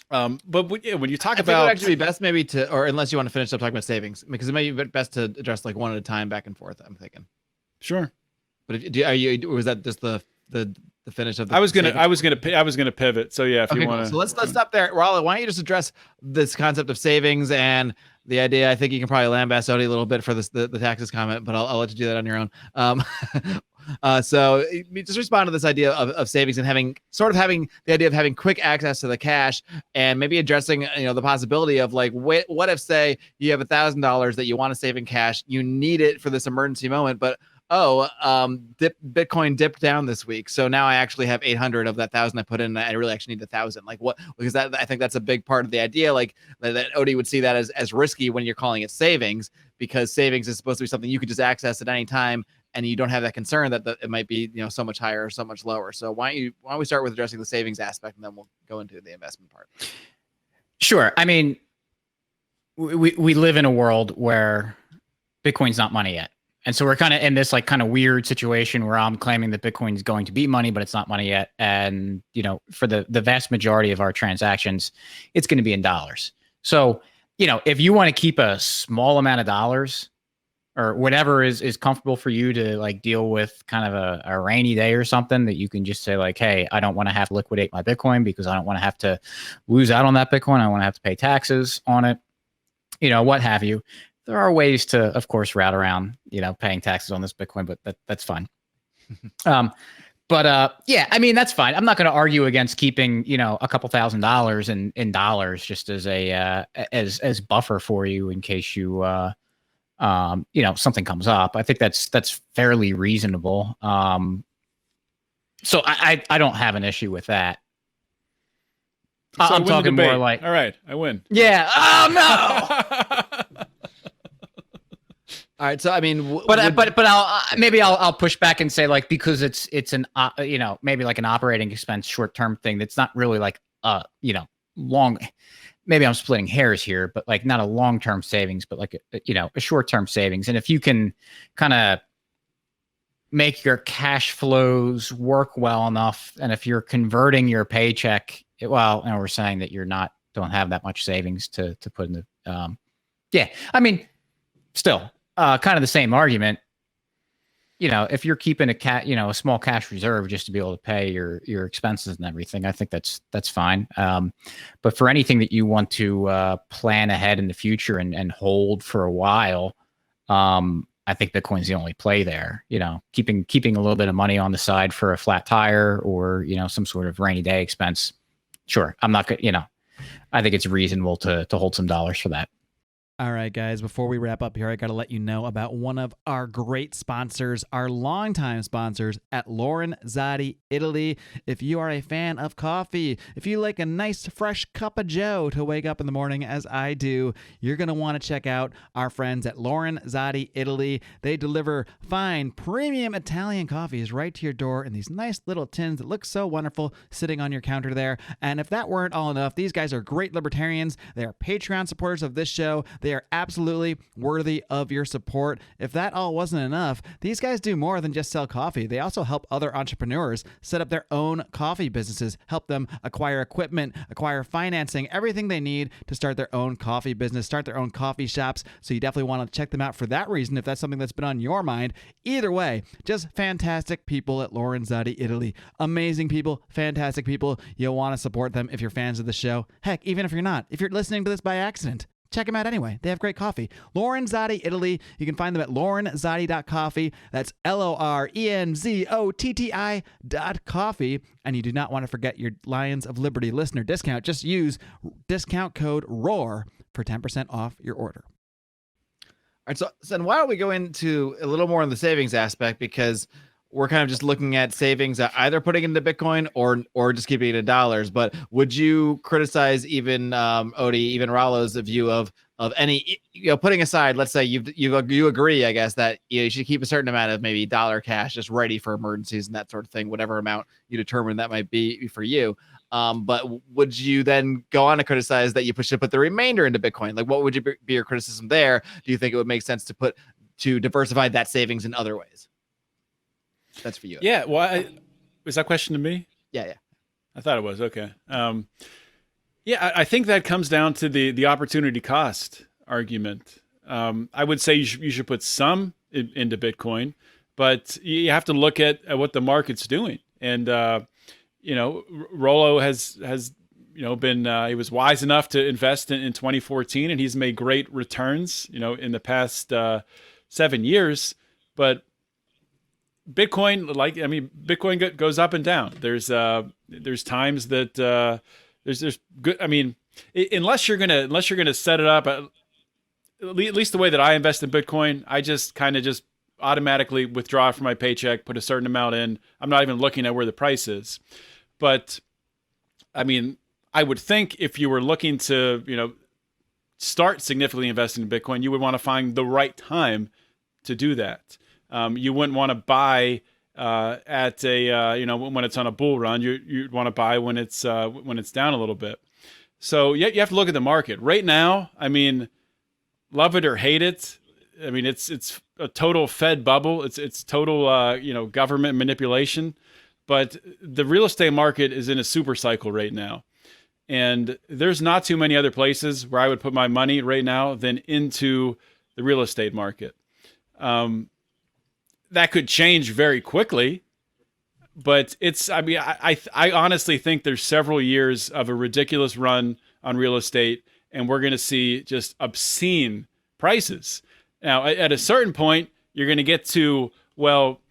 S4: But when you talk about,
S6: it would actually be best maybe or unless you want to finish up talking about savings, because it may be best to address like one at a time, back and forth, I'm thinking.
S4: Sure.
S6: But was that just the finish of the
S4: I was gonna pivot. So yeah, if you want to.
S6: So let's stop there. Rollo, why don't you just address this concept of savings and the idea? I think you can probably lambast Odie a little bit for the taxes comment, but I'll let you do that on your own. So just respond to this idea of savings and having the idea of having quick access to the cash, and maybe addressing the possibility of like, what if, say, you have $1,000 that you want to save in cash, you need it for this emergency moment, but Bitcoin dipped down this week, so now I actually have 800 of that 1,000 I put in, and I really actually need 1,000. Like, what? Because I think that's a big part of the idea. Like that Odie would see that as risky when you're calling it savings, because savings is supposed to be something you could just access at any time, and you don't have that concern that it might be so much higher or so much lower. So why don't we start with addressing the savings aspect, and then we'll go into the investment part.
S5: Sure. I mean, we live in a world where Bitcoin's not money yet. And so we're kind of in this like kind of weird situation where I'm claiming that Bitcoin is going to be money, but it's not money yet. And, you know, for the vast majority of our transactions, it's going to be in dollars. So, you know, if you want to keep a small amount of dollars or whatever is comfortable for you to like deal with kind of a rainy day or something, that you can just say like, hey, I don't want to have to liquidate my Bitcoin because I don't want to have to lose out on that Bitcoin. I want to have to pay taxes on it, you know, what have you. There are ways to, of course, route around, you know, paying taxes on this Bitcoin, but that's fine. Yeah, I mean, that's fine. I'm not going to argue against keeping, you know, a couple $1,000s in dollars just as a as buffer for you in case you you know, something comes up. I think that's fairly reasonable. So I don't have an issue with that.
S4: So
S5: I'm talking more like,
S4: all right, I win.
S5: Yeah. Oh no.
S6: All right, so I mean,
S5: but I'll push back and say like, because it's an you know, maybe like an operating expense short term thing that's not really like you know, long. Maybe I'm splitting hairs here, but like not a long term savings, but like you know, a short term savings. And if you can kind of make your cash flows work well enough, and if you're converting your paycheck, well, and we're saying that you're don't have that much savings to put in the yeah, I mean, still. Kind of the same argument, you know, if you're keeping a small cash reserve just to be able to pay your expenses and everything, I think that's fine. But for anything that you want to plan ahead in the future and hold for a while, I think Bitcoin's the only play there. You know, keeping a little bit of money on the side for a flat tire or, you know, some sort of rainy day expense. Sure, I'm not gonna, you know, I think it's reasonable to hold some dollars for that.
S1: All right, guys, before we wrap up here, I got to let you know about one of our great sponsors, our longtime sponsors at Lorenzotti, Italy. If you are a fan of coffee, if you like a nice fresh cup of joe to wake up in the morning as I do, you're going to want to check out our friends at Lorenzotti, Italy. They deliver fine, premium Italian coffees right to your door in these nice little tins that look so wonderful sitting on your counter there. And if that weren't all enough, these guys are great libertarians. They are Patreon supporters of this show. They are absolutely worthy of your support. If that all wasn't enough, these guys do more than just sell coffee. They also help other entrepreneurs set up their own coffee businesses, help them acquire equipment, acquire financing, everything they need to start their own coffee business, start their own coffee shops. So you definitely want to check them out for that reason if that's something that's been on your mind. Either way, just fantastic people at Lorenzotti, Italy. Amazing people, fantastic people. You'll want to support them if you're fans of the show. Heck, even if you're not, if you're listening to this by accident, check them out anyway. They have great coffee. Lorenzotti, Italy. You can find them at lorenzotti.coffee. That's LORENZOTTI.coffee. And you do not want to forget your Lions of Liberty listener discount. Just use discount code ROAR for 10% off your order.
S6: All right, so then why don't we go into a little more on the savings aspect, because we're kind of just looking at savings, either putting into Bitcoin or just keeping it in dollars. But would you criticize even Odie, even Rollo's view of any, you know, putting aside, let's say you agree, I guess, that you should keep a certain amount of maybe dollar cash just ready for emergencies and that sort of thing, whatever amount you determine that might be for you. But would you then go on to criticize that you should put the remainder into Bitcoin? Like, what would be your criticism there? Do you think it would make sense to diversify that savings in other ways? That's for you.
S4: Yeah. Well, was that question to me?
S6: Yeah.
S4: I thought it was. Okay. Yeah, I think that comes down to the opportunity cost argument. I would say you should put some into Bitcoin, but you have to look at what the market's doing. And, you know, Rollo has you know, been, he was wise enough to invest in 2014, and he's made great returns, you know, in the past 7 years. But Bitcoin, Bitcoin goes up and down. There's times that there's good. I mean, unless you're gonna set it up, at least the way that I invest in Bitcoin, I just kind of just automatically withdraw it from my paycheck, put a certain amount in. I'm not even looking at where the price is. But I mean, I would think if you were looking to, you know, start significantly investing in Bitcoin, you would want to find the right time to do that. You wouldn't want to buy at a you know, when it's on a bull run. You'd want to buy when it's down a little bit. So you have to look at the market right now. I mean, love it or hate it, I mean, it's a total Fed bubble. It's total, government manipulation. But the real estate market is in a super cycle right now. And there's not too many other places where I would put my money right now than into the real estate market. That could change very quickly, but I honestly think there's several years of a ridiculous run on real estate, and we're going to see just obscene prices. Now, at a certain point, you're going to get to, well,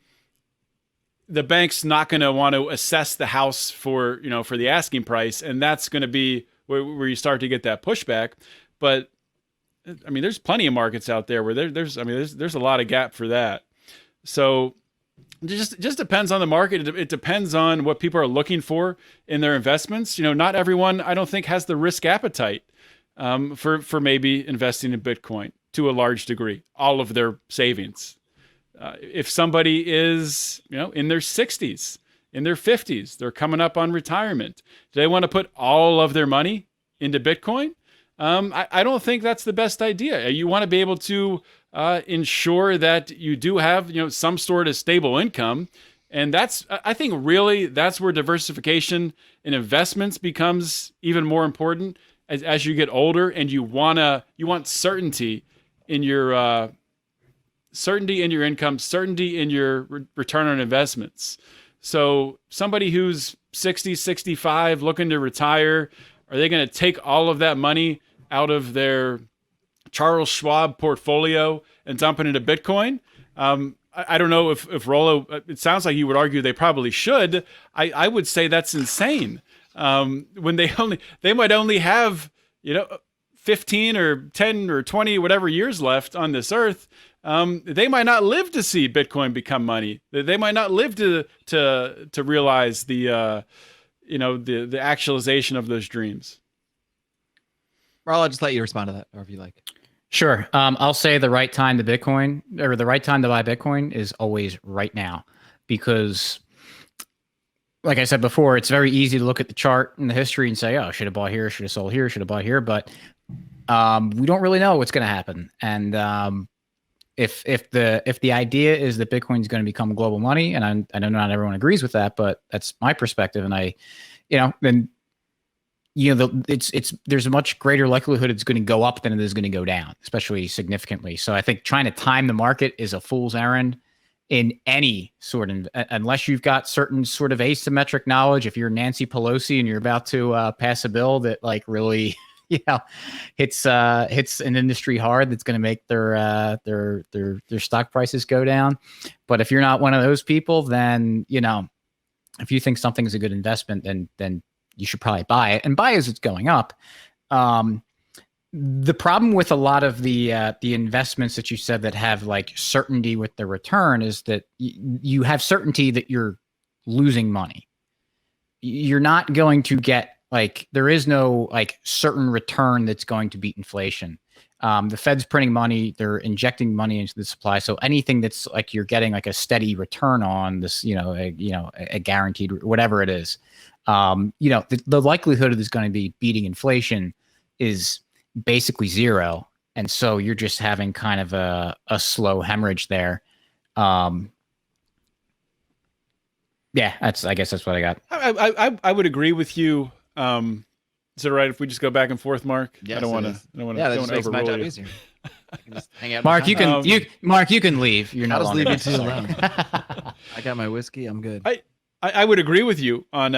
S4: the bank's not going to want to assess the house for the asking price, and that's going to be where you start to get that pushback. But I mean, there's plenty of markets out there where there's a lot of gap for that. So it just depends on the market. It depends on what people are looking for in their investments. Not everyone, I don't think, has the risk appetite for maybe investing in Bitcoin to a large degree, all of their savings. If somebody is, in their 60s, in their 50s, they're coming up on retirement, do they want to put all of their money into Bitcoin? I don't think that's the best idea. You want to be able to ensure that you do have, some sort of stable income. And I think really that's where diversification in investments becomes even more important as you get older, and you want certainty in your income, certainty in your return on investments. So somebody who's 60, 65, looking to retire, are they going to take all of that money out of their Charles Schwab portfolio and dump it into Bitcoin? I don't know if Rollo, it sounds like you would argue they probably should. I would say that's insane. When they might only have, 15 or 10 or 20, whatever years left on this earth. They might not live to see Bitcoin become money. They might not live to realize the actualization of those dreams.
S6: Marl, I'll just let you respond to that, or if you like.
S5: Sure. I'll say the right time to Bitcoin, or the right time to buy Bitcoin, is always right now, because, like I said before, it's very easy to look at the chart and the history and say, oh, should have bought here, should have sold here, should have bought here, but we don't really know what's going to happen. And if the idea is that Bitcoin is going to become global money, and I know not everyone agrees with that, but that's my perspective, and there's a much greater likelihood it's going to go up than it is going to go down, especially significantly. So I think trying to time the market is a fool's errand in any sort of, unless you've got certain sort of asymmetric knowledge. If you're Nancy Pelosi and you're about to pass a bill that like really, hits an industry hard, that's going to make their stock prices go down. But if you're not one of those people, then if you think something is a good investment, then you should probably buy it, and buy as it's going up. The problem with a lot of the investments that you said that have like certainty with the return is that you have certainty that you're losing money. You're not going to get, like, there is no like certain return that's going to beat inflation. The Fed's printing money, they're injecting money into the supply. So anything that's like you're getting like a steady return on this, a guaranteed, whatever it is, the likelihood of this going to be beating inflation is basically zero. And so you're just having kind of a slow hemorrhage there. I guess that's what I got.
S4: I would agree with you. Is it right if we just go back and forth, Mark?
S6: Yes,
S4: I don't want to.
S6: Yeah, that just makes my job easier. I can just hang out.
S5: Mark, you can leave. You're not.
S6: I'll just leave you two alone. I got my whiskey. I'm good.
S4: I would agree with you on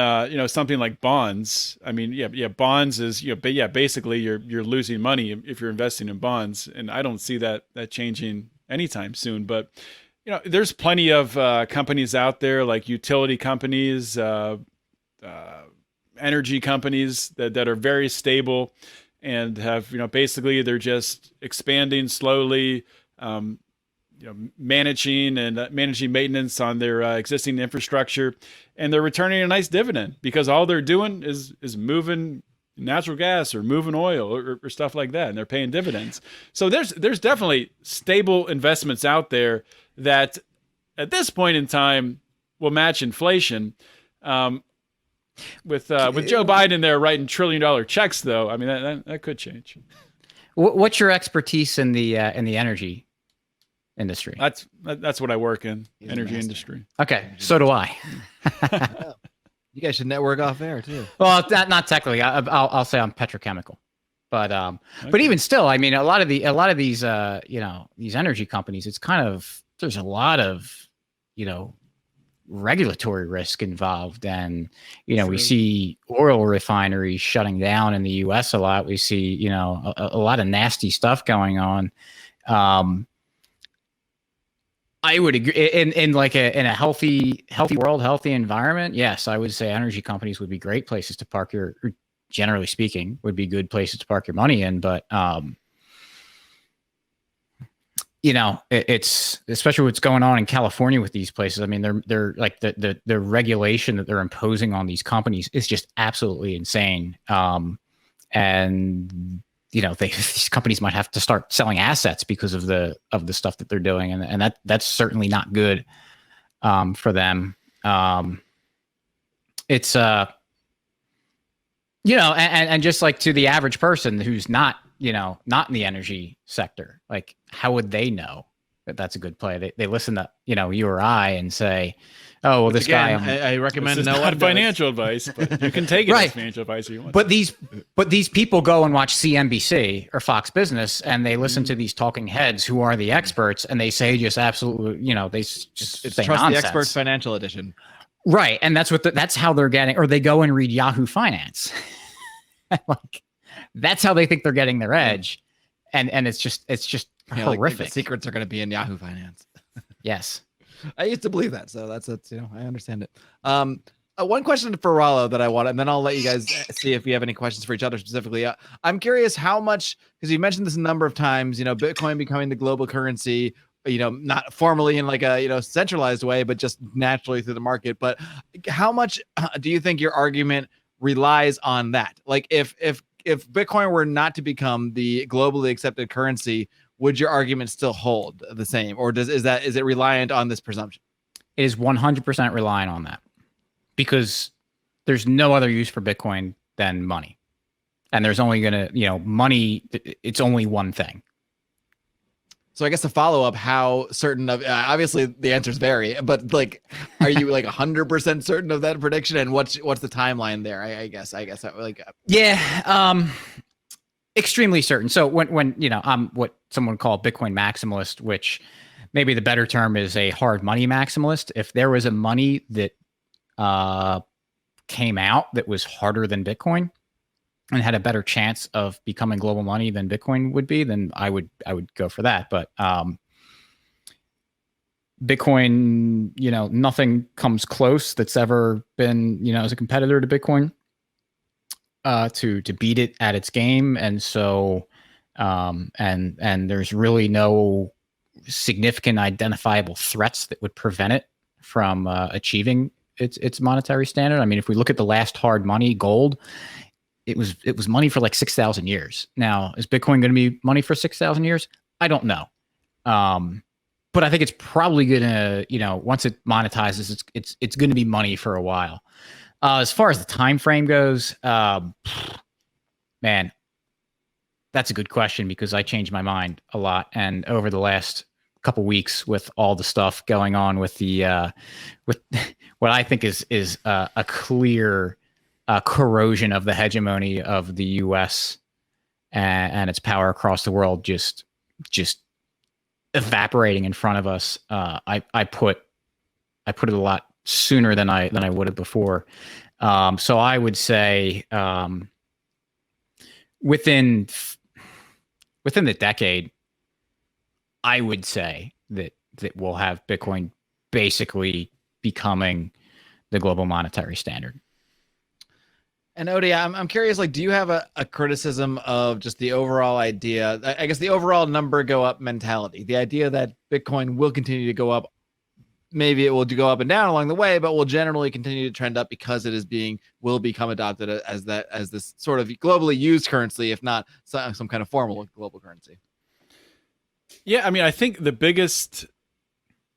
S4: something like bonds. I mean, bonds is basically you're losing money if you're investing in bonds, and I don't see that changing anytime soon. But there's plenty of companies out there, like utility companies, energy companies that are very stable and have basically they're just expanding slowly. Managing maintenance on their existing infrastructure, and they're returning a nice dividend because all they're doing is moving natural gas or moving oil or stuff like that, and they're paying dividends. So there's definitely stable investments out there that at this point in time will match inflation. With Joe Biden there writing $1 trillion checks, though, I mean that could change.
S5: What's your expertise in the energy industry.
S4: That's what I work in,
S6: He's a
S4: energy
S6: master.
S4: industry.
S5: Okay, so do I.
S6: You guys should network off air too.
S5: Well, not technically. I'll say I'm petrochemical, but even still, I mean, a lot of these these energy companies, it's kind of, there's a lot of regulatory risk involved, and we see oil refineries shutting down in the U.S. a lot. We see a lot of nasty stuff going on. I would agree in a healthy world, healthy environment. Yes, I would say energy companies would be great places to park or generally speaking, would be good places to park your money in. But it's especially what's going on in California with these places. I mean, they're like the regulation that they're imposing on these companies is just absolutely insane. And these companies might have to start selling assets because of the stuff that they're doing, and that's certainly not good for them. It's and just like to the average person who's not in the energy sector, like how would they know that that's a good play? They listen to you or I and say, oh, well, this
S6: Again,
S5: guy.
S6: I recommend
S4: This is
S6: no
S4: not
S6: one
S4: financial advice, but you can take it
S5: Right.
S4: as financial advice if you want.
S5: But these people go and watch CNBC or Fox Business, and they listen to these talking heads who are the experts, and they say just absolutely, they just
S6: It's
S5: say
S6: Trust
S5: nonsense.
S6: the Experts Financial Edition.
S5: Right, and that's how they're getting, or they go and read Yahoo Finance. Like that's how they think they're getting their edge, and it's just
S6: Yeah, like
S5: horrific.
S6: the secrets are going to be in Yahoo Finance.
S5: Yes. I
S6: I used to believe that, so that's I understand it. One question for Rollo that I want, and then I'll let you guys see if you have any questions for each other specifically. I'm curious how much, because you mentioned this a number of times, Bitcoin becoming the global currency, not formally in like a centralized way, but just naturally through the market. But how much do you think your argument relies on that? Like if Bitcoin were not to become the globally accepted currency, would your argument still hold the same, or is it reliant on this presumption?
S5: It is 100% reliant on that, because there's no other use for Bitcoin than money, and there's only gonna money. It's only one thing.
S6: So I guess to follow up, how certain of obviously the answers vary, but like, are you like 100% certain of that prediction? And what's the timeline there? I guess like
S5: Yeah, extremely certain. So when I'm what someone would call a Bitcoin maximalist, which maybe the better term is a hard money maximalist. If there was a money that came out that was harder than Bitcoin and had a better chance of becoming global money than Bitcoin would be, then I would go for that. But Bitcoin, nothing comes close that's ever been, as a competitor to Bitcoin, to beat it at its game. And so, and there's really no significant identifiable threats that would prevent it from achieving its monetary standard. I mean, if we look at the last hard money, gold, it was money for like 6,000 years. Now, is Bitcoin going to be money for 6,000 years? I don't know. But I think it's probably going to, once it monetizes, it's going to be money for a while. As far as the time frame goes, man, that's a good question, because I changed my mind a lot. And over the last couple weeks, with all the stuff going on with the with what I think is a clear corrosion of the hegemony of the U.S. and its power across the world, just evaporating in front of us. I put it a lot sooner than I would have before. So I would say within the decade, I would say that we'll have Bitcoin basically becoming the global monetary standard.
S6: And Odie, I'm curious, like, do you have a criticism of just the overall idea, I guess the overall number go up mentality, the idea that Bitcoin will continue to go up? Maybe it will go up and down along the way, but will generally continue to trend up because it will become adopted as this sort of globally used currency, if not some kind of formal global currency.
S4: Yeah, I mean, I think the biggest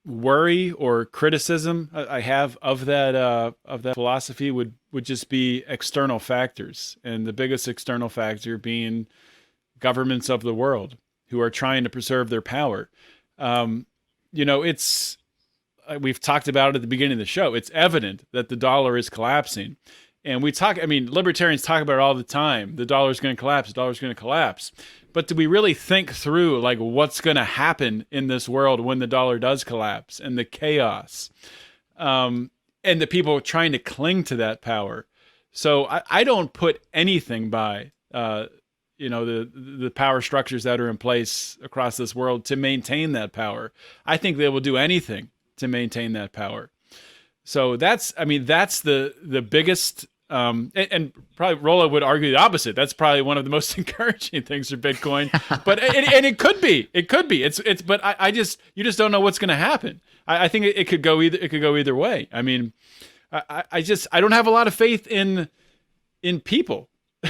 S4: worry or criticism I have of that philosophy would just be external factors, and the biggest external factor being governments of the world who are trying to preserve their power. It's we've talked about it at the beginning of the show. It's evident that the dollar is collapsing. And libertarians talk about it all the time. The dollar's going to collapse. The dollar's going to collapse. But do we really think through like what's going to happen in this world when the dollar does collapse, and the chaos, and the people trying to cling to that power? So I don't put anything by, the power structures that are in place across this world to maintain that power. I think they will do anything to maintain that power. So that's the biggest. And probably Rollo would argue the opposite. That's probably one of the most encouraging things for Bitcoin. But and it could be. It's. But you just don't know what's going to happen. I think it could go either. It could go either way. I mean, I don't have a lot of faith in people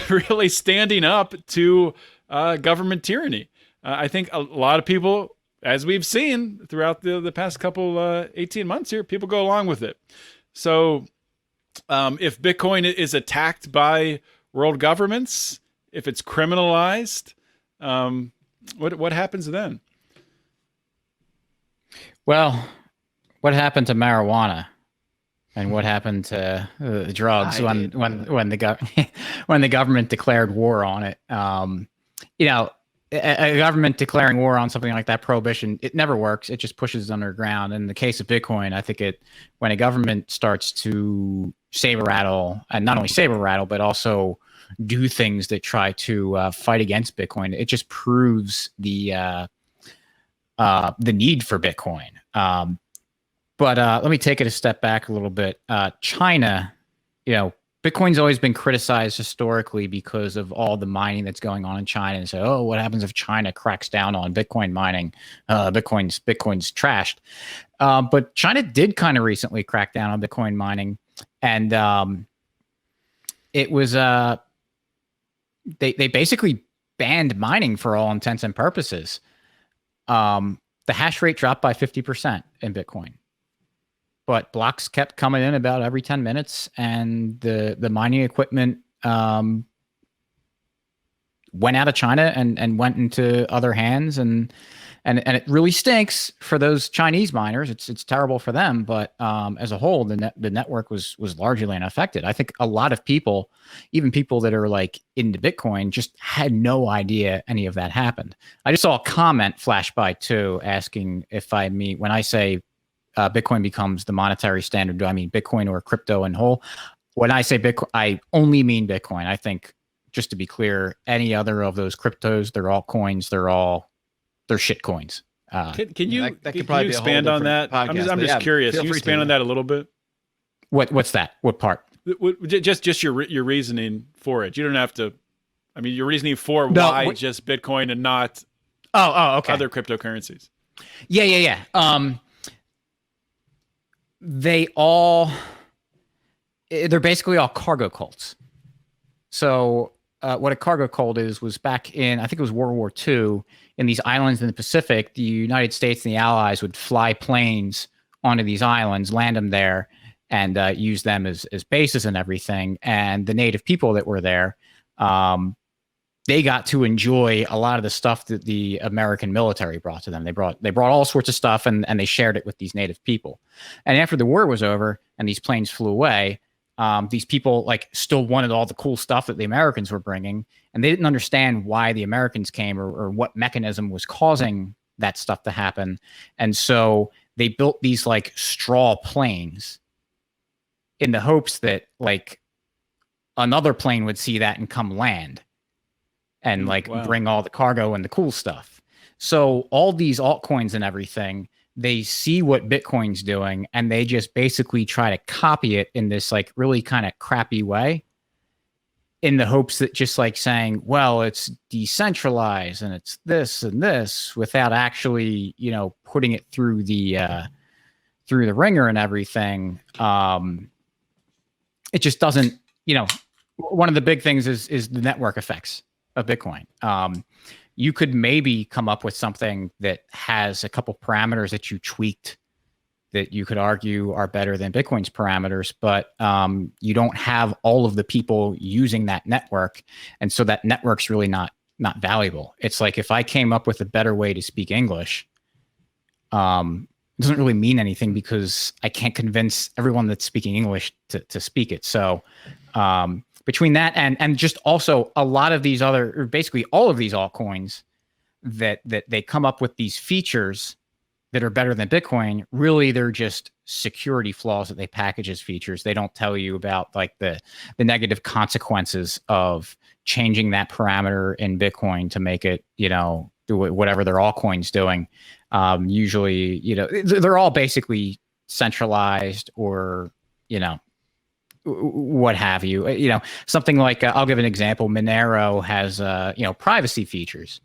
S4: really standing up to government tyranny. I think a lot of people, as we've seen throughout the past couple 18 months here, people go along with it. So. If Bitcoin is attacked by world governments, if it's criminalized, what happens then?
S5: Well, what happened to marijuana, and what happened to drugs when the government declared war on it? A government declaring war on something like that, prohibition, it never works. It just pushes it underground. In the case of Bitcoin, I think when a government starts to saber rattle, and not only saber rattle, but also do things that try to fight against Bitcoin, it just proves the need for Bitcoin. But let me take it a step back a little bit. China, Bitcoin's always been criticized historically because of all the mining that's going on in China, and say, oh, what happens if China cracks down on Bitcoin mining? Bitcoin's trashed. But China did kind of recently crack down on Bitcoin mining, and it was they basically banned mining for all intents and purposes. The hash rate dropped by 50% in Bitcoin. But blocks kept coming in about every 10 minutes, and the mining equipment went out of China and went into other hands, and it really stinks for those Chinese miners. It's terrible for them, but as a whole, the network was largely unaffected. I think a lot of people, even people that are like into Bitcoin, just had no idea any of that happened. I just saw a comment flash by too, asking if when I say Bitcoin becomes the monetary standard, do I mean Bitcoin or crypto in whole? When I say Bitcoin, I only mean Bitcoin. I think, just to be clear, any other of those cryptos, they're all coins. They're shit coins.
S4: Can you expand on that?
S6: Podcast,
S4: I'm just curious. Can you expand on that a little bit?
S5: What's that? What part?
S4: Just your reasoning for it. You don't have to. I mean, your reasoning for why just Bitcoin and not
S5: okay,
S4: other cryptocurrencies.
S5: Yeah. They're basically all cargo cults. So what a cargo cult was back in, I think it was World War II, in these islands in the Pacific, the United States and the Allies would fly planes onto these islands, land them there, and use them as bases and everything. And the native people that were there, they got to enjoy a lot of the stuff that the American military brought to them. They brought all sorts of stuff, and they shared it with these native people. And after the war was over and these planes flew away, these people still wanted all the cool stuff that the Americans were bringing, and they didn't understand why the Americans came or what mechanism was causing that stuff to happen. And so they built these straw planes in the hopes that another plane would see that and come land and bring all the cargo and the cool stuff. So all these altcoins and everything, they see what Bitcoin's doing, and they just basically try to copy it in this really kind of crappy way, in the hopes that just saying, well, it's decentralized and it's this and this, without actually, putting it through the ringer and everything. It just doesn't, one of the big things is the network effects of Bitcoin. You could maybe come up with something that has a couple parameters that you tweaked that you could argue are better than Bitcoin's parameters, but you don't have all of the people using that network. And so that network's really not valuable. It's like if I came up with a better way to speak English, It doesn't really mean anything because I can't convince everyone that's speaking English to speak it. So between that and just also a lot of these other, or basically all of these altcoins that they come up with these features that are better than Bitcoin, really they're just security flaws that they package as features. They don't tell you about like the negative consequences of changing that parameter in Bitcoin to make it, do whatever their altcoin's doing. Usually, they're all basically centralized or, what have you. Something like, I'll give an example. Monero has, privacy features.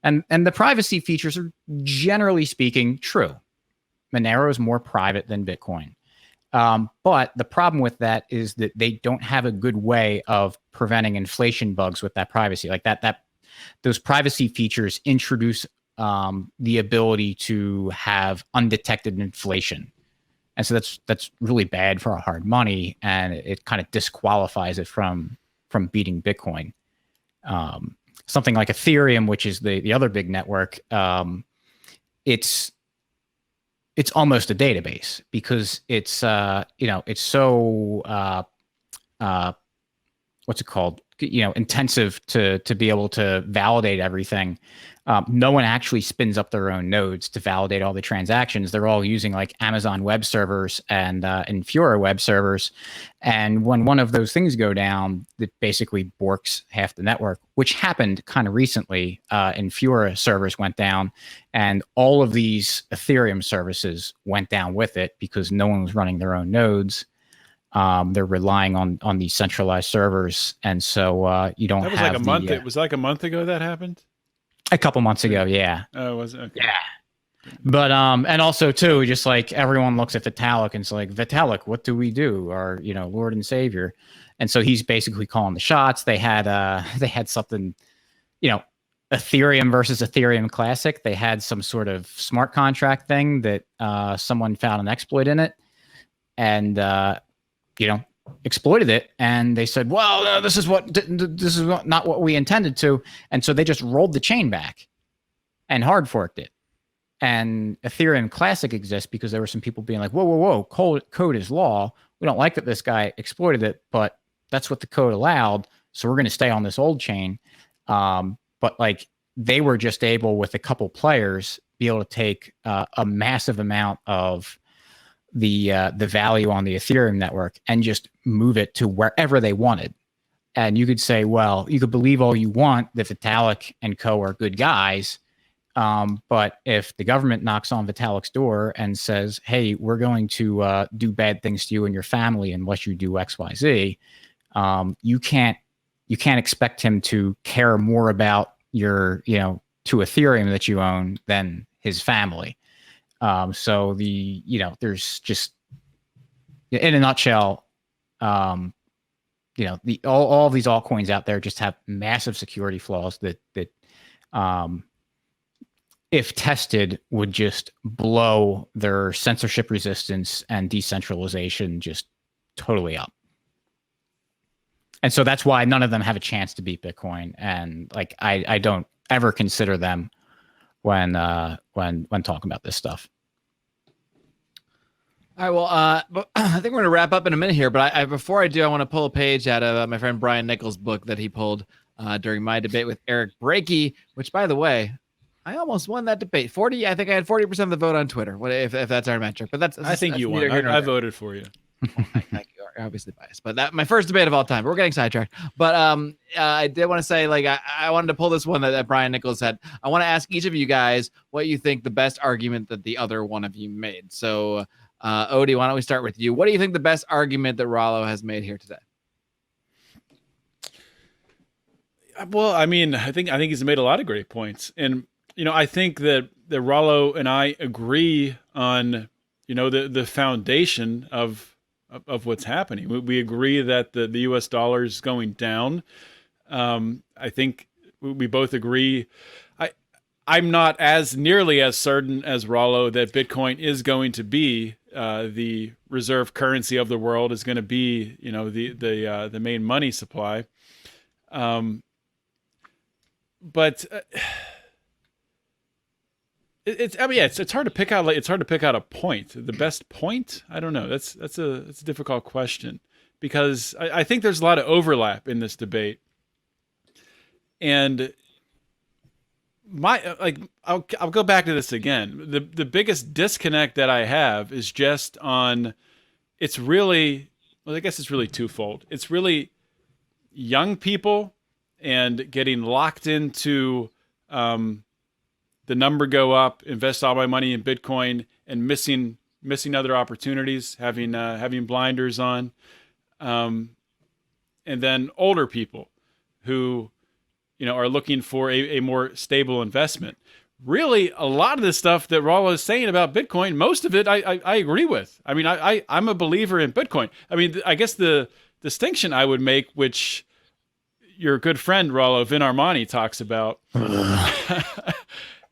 S5: And the privacy features are generally speaking true. Monero is more private than Bitcoin. But the problem with that is that they don't have a good way of preventing inflation bugs with that privacy. Like those privacy features introduce the ability to have undetected inflation. And so that's really bad for our hard money, and it kind of disqualifies it from beating Bitcoin. Something like Ethereum, which is the other big network, it's almost a database because it's it's so what's it called? Intensive to be able to validate everything. No one actually spins up their own nodes to validate all the transactions. They're all using like Amazon web servers and Infura web servers. And when one of those things go down, it basically borks half the network, which happened kind of recently. Infura servers went down, and all of these Ethereum services went down with it because no one was running their own nodes. They're relying on these centralized servers, and so you don't.
S4: That was
S5: have
S4: like a month. It was like a month ago that happened.
S5: A couple months ago, yeah.
S4: Oh, was it? Okay.
S5: Yeah. But and also too, just like everyone looks at Vitalik and it's like, Vitalik, what do we do? Our Lord and Savior, and so he's basically calling the shots. They had something, Ethereum versus Ethereum Classic. They had some sort of smart contract thing that someone found an exploit in it, and exploited it, and they said, well, no, this is not what we intended to, and so they just rolled the chain back and hard forked it. And Ethereum Classic exists because there were some people being like, whoa, code is law. We don't like that this guy exploited it, but that's what the code allowed, so we're going to stay on this old chain. But like they were just able, with a couple players, be able to take a massive amount of the value on the Ethereum network and just move it to wherever they wanted. And you could say, well, you could believe all you want that Vitalik and co are good guys, but if the government knocks on Vitalik's door and says, hey, we're going to do bad things to you and your family unless you do XYZ, you can't expect him to care more about your to Ethereum that you own than his family. So there's just, in a nutshell, all of these altcoins out there just have massive security flaws that if tested would just blow their censorship resistance and decentralization just totally up. And so that's why none of them have a chance to beat Bitcoin. And like, I don't ever consider them when talking about this stuff.
S6: All right, well, but I think we're going to wrap up in a minute here, but before I do, I want to pull a page out of my friend Brian Nichols' book that he pulled during my debate with Eric Brakey, which, by the way, I almost won that debate. I think I had 40% of the vote on Twitter, if that's our metric. But I
S4: think you won. I voted for you.
S6: Thank you. You're obviously biased, but that my first debate of all time. We're getting sidetracked. But I did want to say, like, I wanted to pull this one that Brian Nichols had. I want to ask each of you guys what you think the best argument that the other one of you made. So, Odie, why don't we start with you? What do you think the best argument that Rollo has made here today?
S4: Well, I mean, I think he's made a lot of great points, and I think that Rollo and I agree on the foundation of what's happening. We agree that the U.S. dollar is going down. I think we both agree. I'm not as nearly as certain as Rollo that Bitcoin is going to be the reserve currency of the world, is going to be the main money supply. But it's hard to pick out. Like, it's hard to pick out a point. The best point? I don't know. That's a difficult question, because I think there's a lot of overlap in this debate. And I'll go back to this again. The biggest disconnect that I have is just on, it's really, well, I guess it's really twofold. It's really young people and getting locked into the number go up, invest all my money in Bitcoin, and missing other opportunities, having blinders on, and then older people who, are looking for a more stable investment. Really, a lot of the stuff that Rollo is saying about Bitcoin, most of it I agree with. I mean, I'm a believer in Bitcoin. I mean, I guess the distinction I would make, which your good friend Rollo Vin Armani talks about,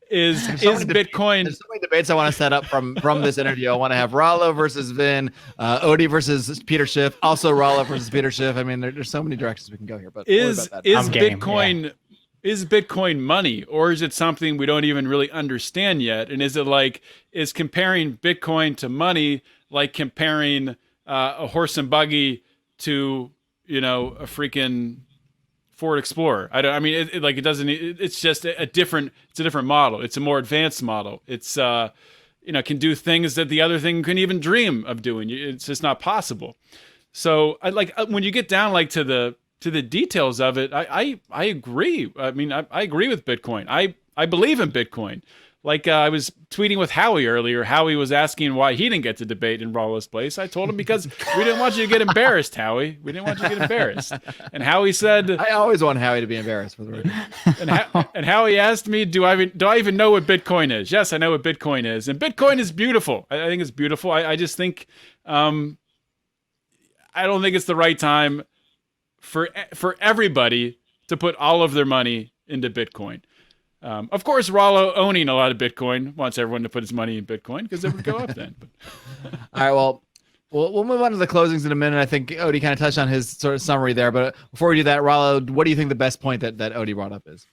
S4: is Bitcoin.
S6: There's so many debates I want to set up from this interview. I want to have Rollo versus Vin, Odie versus Peter Schiff, also Rollo versus Peter Schiff. I mean, there's so many directions we can go here. But
S4: is Bitcoin is Bitcoin money, or is it something we don't even really understand yet? And is comparing Bitcoin to money like comparing a horse and buggy to a freaking Ford Explorer? It's just a different model. It's a more advanced model. It's can do things that the other thing couldn't even dream of doing. It's just not possible. So when you get down to the details of it, I agree. I mean, I agree with Bitcoin. I believe in Bitcoin. I was tweeting with Howie earlier. Howie was asking why he didn't get to debate in Rollo's place. I told him because we didn't want you to get embarrassed, Howie. We didn't want you to get embarrassed. And Howie said,
S6: I always want Howie to be embarrassed. For the record.
S4: And Howie asked me, do I even know what Bitcoin is? Yes, I know what Bitcoin is. And Bitcoin is beautiful. I think it's beautiful. I just think, I don't think it's the right time for everybody to put all of their money into Bitcoin. Of course, Rollo, owning a lot of Bitcoin, wants everyone to put his money in Bitcoin because it would go up then.
S6: All right, well, we'll move on to the closings in a minute. I think Odie kind of touched on his sort of summary there, but before we do that, Rollo, what do you think the best point that Odie brought up is?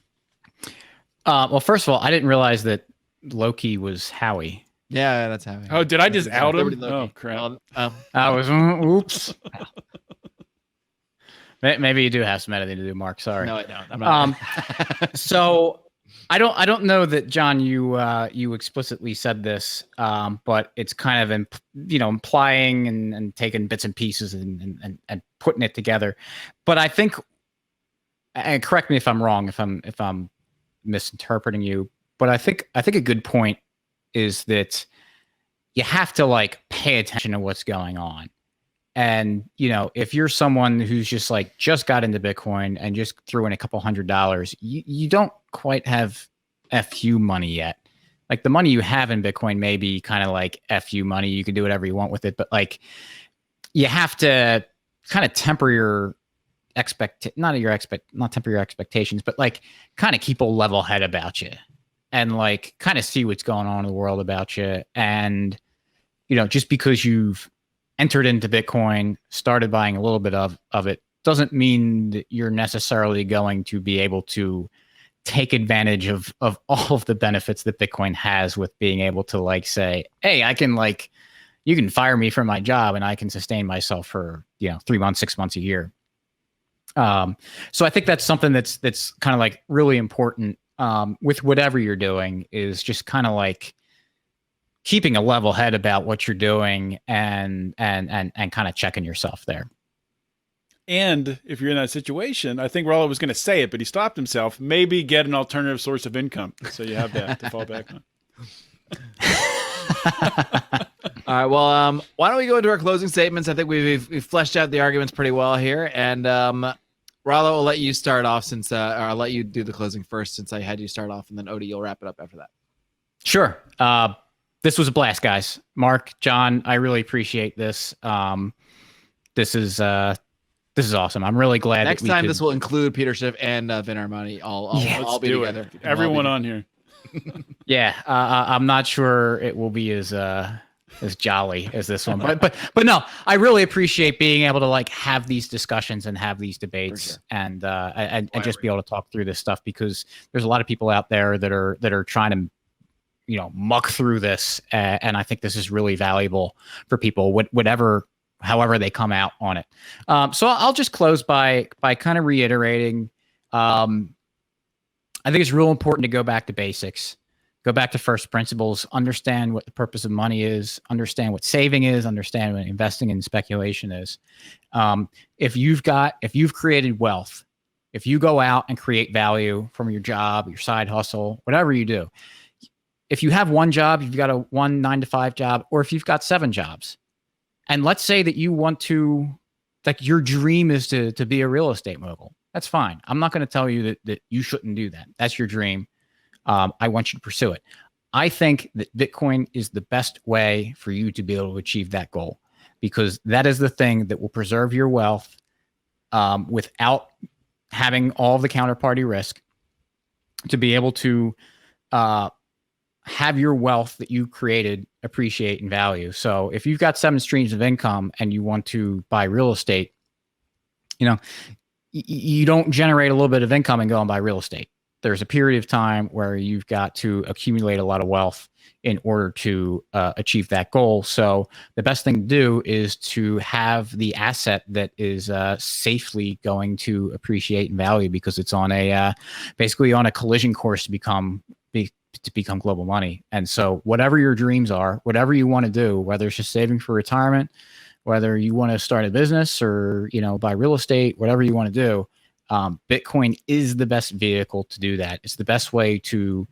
S5: Well, first of all, I didn't realize that Loki was Howie.
S6: Yeah, that's Howie.
S4: Oh, did I just out him? Oh, crap.
S5: I was, oops. Maybe you do have some editing to do, Mark. Sorry.
S6: No, I don't. I'm not.
S5: So I don't know that, John, you explicitly said this, but it's kind of implying and taking bits and pieces and putting it together. But I think, and correct me if I'm wrong, if I'm misinterpreting you, but I think a good point is that you have to pay attention to what's going on. And, if you're someone who's just got into Bitcoin and just threw in a couple $100, you don't quite have FU money yet. The money you have in Bitcoin may be kind of FU money. You can do whatever you want with it, but you have to kind of temper your not temper your expectations, but kind of keep a level head about you and kind of see what's going on in the world about you. And, just because you've entered into Bitcoin, started buying a little bit of it, doesn't mean that you're necessarily going to be able to take advantage of all of the benefits that Bitcoin has with being able to say, hey, I can you can fire me from my job and I can sustain myself for, 3 months, 6 months, a year. So I think that's something that's kind of really important with whatever you're doing, is just kind of keeping a level head about what you're doing and kind of checking yourself there.
S4: And if you're in that situation, I think Rollo was going to say it, but he stopped himself. Maybe get an alternative source of income, so you have that to fall back on.
S6: All right. Well, why don't we go into our closing statements? I think we've fleshed out the arguments pretty well here, and Rollo, I'll let you start off or I'll let you do the closing first, since I had you start off, and then Odie, you'll wrap it up after that.
S5: Sure. This was a blast, guys. Mark, John, I really appreciate this. This is awesome. I'm really glad.
S6: Next time, this will include Peter Schiff and Vin Armani. All be together.
S4: Everyone on here.
S5: Yeah, I'm not sure it will be as jolly as this one, but no, I really appreciate being able to have these discussions and have these debates, and just be able to talk through this stuff, because there's a lot of people out there that are trying to muck through this. And I think this is really valuable for people, however they come out on it. So I'll just close by kind of reiterating. I think it's real important to go back to basics, go back to first principles, understand what the purpose of money is, understand what saving is, understand what investing in speculation is. If you've created wealth, if you go out and create value from your job, your side hustle, whatever you do, if you have one job, you've got a 9-to-5 job, or if you've got 7 jobs, and let's say that you want to, like, your dream is to be a real estate mogul. That's fine. I'm not going to tell you that you shouldn't do that. That's your dream. I want you to pursue it. I think that Bitcoin is the best way for you to be able to achieve that goal, because that is the thing that will preserve your wealth without having all the counterparty risk, to be able to have your wealth that you created appreciate in value. So if you've got 7 streams of income and you want to buy real estate, you don't generate a little bit of income and go and buy real estate. There's a period of time where you've got to accumulate a lot of wealth in order to achieve that goal. So the best thing to do is to have the asset that is safely going to appreciate in value, because it's on basically on a collision course to become global money. And so whatever your dreams are, whatever you want to do, whether it's just saving for retirement, whether you want to start a business or, buy real estate, whatever you want to do, Bitcoin is the best vehicle to do that. It's the best way to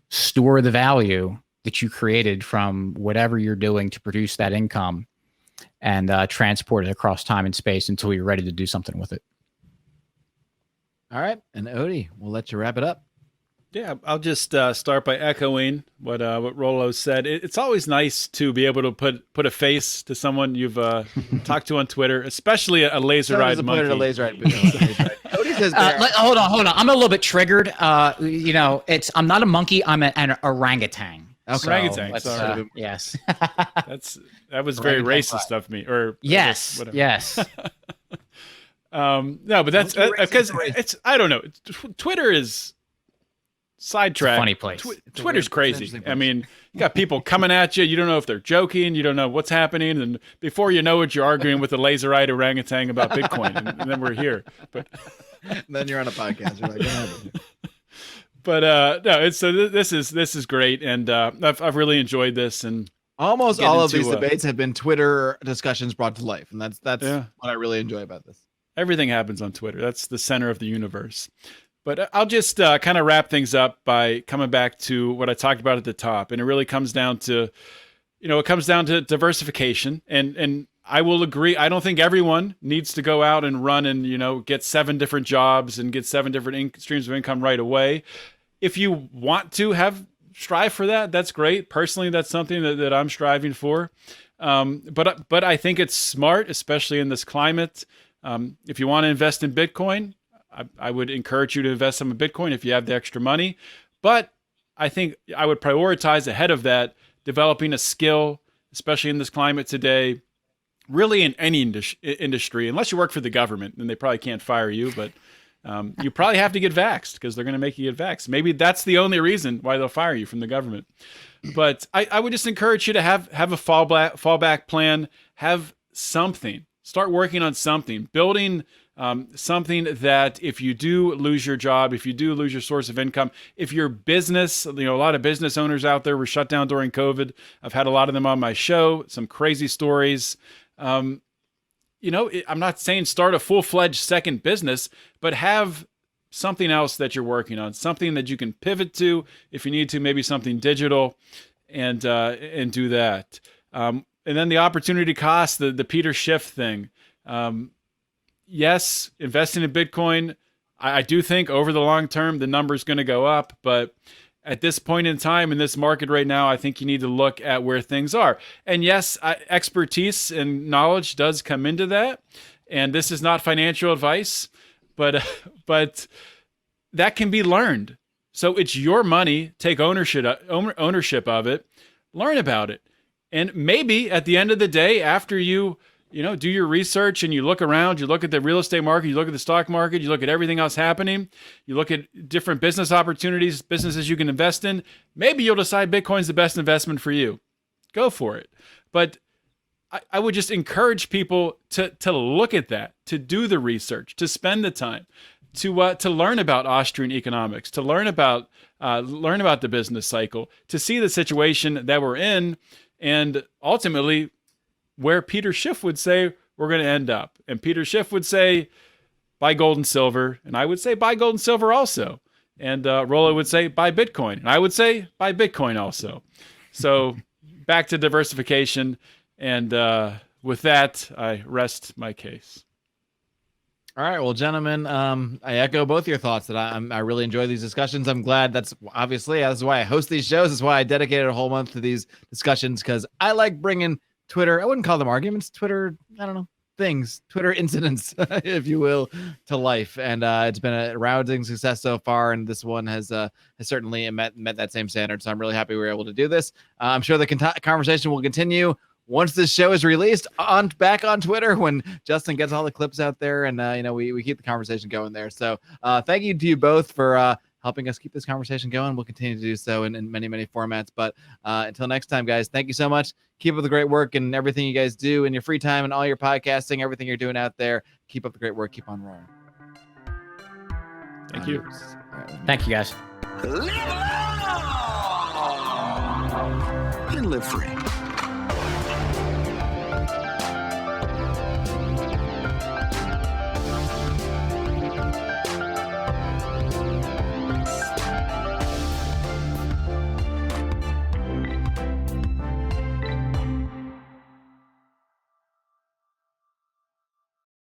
S5: store the value that you created from whatever you're doing to produce that income, and transport it across time and space until you're ready to do something with it.
S6: All right. And Odie, we'll let you wrap it up.
S4: Yeah, I'll just start by echoing what Rollo said. It's always nice to be able to put a face to someone you've talked to on Twitter, especially a laser-eyed monkey.
S6: Odie says
S5: hold on. I'm a little bit triggered. I'm not a monkey. I'm an orangutan.
S4: Okay. Orangutan. Sorry.
S5: Yes.
S4: That was very racist of me. Or
S5: yes. Yes.
S4: No, but that's because I don't know. Twitter is sidetrack.
S5: Funny place.
S4: Twitter's crazy. I mean, you got people coming at you. You don't know if they're joking. You don't know what's happening. And before you know it, you're arguing with a laser-eyed orangutan about Bitcoin. and then we're here. But
S6: then you're on a podcast. You're like, what happened?
S4: But no, this is great. And I've really enjoyed this. And
S6: almost all of these debates have been Twitter discussions brought to life. And that's what I really enjoy about this.
S4: Everything happens on Twitter. That's the center of the universe. But I'll just kind of wrap things up by coming back to what I talked about at the top. And it really comes down to, diversification. And I will agree. I don't think everyone needs to go out and run and, get 7 different jobs and get 7 different streams of income right away. If you want to strive for that, that's great. Personally, that's something that I'm striving for. But I think it's smart, especially in this climate. If you want to invest in Bitcoin, I would encourage you to invest some in Bitcoin if you have the extra money. But I think I would prioritize ahead of that developing a skill, especially in this climate today, really in any industry, unless you work for the government, then they probably can't fire you. But you probably have to get vaxxed because they're going to make you get vaxxed. Maybe that's the only reason why they'll fire you from the government. But I would just encourage you to have a fallback plan, have something. Start working on something, building something that if you do lose your job, if you do lose your source of income, if your business, a lot of business owners out there were shut down during COVID. I've had a lot of them on my show, some crazy stories. I'm not saying start a full-fledged second business, but have something else that you're working on, something that you can pivot to if you need to, maybe something digital, and do that. And then the opportunity cost, the Peter Schiff thing. Yes, investing in Bitcoin, I do think over the long term, the number is going to go up. But at this point in time, in this market right now, I think you need to look at where things are. And yes, expertise and knowledge does come into that. And this is not financial advice, but that can be learned. So it's your money. Take ownership of it. Learn about it. And maybe at the end of the day, after you do your research and you look around, you look at the real estate market, you look at the stock market, you look at everything else happening, you look at different business opportunities, businesses you can invest in, maybe you'll decide Bitcoin's the best investment for you. Go for it. But I would just encourage people to look at that, to do the research, to spend the time, to learn about Austrian economics, to learn about the business cycle, to see the situation that we're in, and ultimately where Peter Schiff would say we're going to end up. And Peter Schiff would say, buy gold and silver. And I would say, buy gold and silver also. And Rollo would say, buy Bitcoin. And I would say, buy Bitcoin also. So back to diversification. And with that, I rest my case.
S6: All right, well, gentlemen, I echo both your thoughts that I really enjoy these discussions. I'm glad that's why I host these shows. That's why I dedicated a whole month to these discussions, because I like bringing Twitter, I wouldn't call them arguments, Twitter, I don't know, things, Twitter incidents, if you will, to life. And it's been a rousing success so far. And this one has certainly met that same standard. So I'm really happy we were able to do this. I'm sure the conversation will continue once this show is released back on Twitter, when Justin gets all the clips out there, and we keep the conversation going there. So thank you to you both for helping us keep this conversation going. We'll continue to do so in many, many formats. But until next time, guys, thank you so much. Keep up the great work and everything you guys do in your free time and all your podcasting, everything you're doing out there. Keep up the great work. Keep on rolling.
S4: Thank you.
S6: Right,
S5: Thank you, guys.
S3: Live long and live free.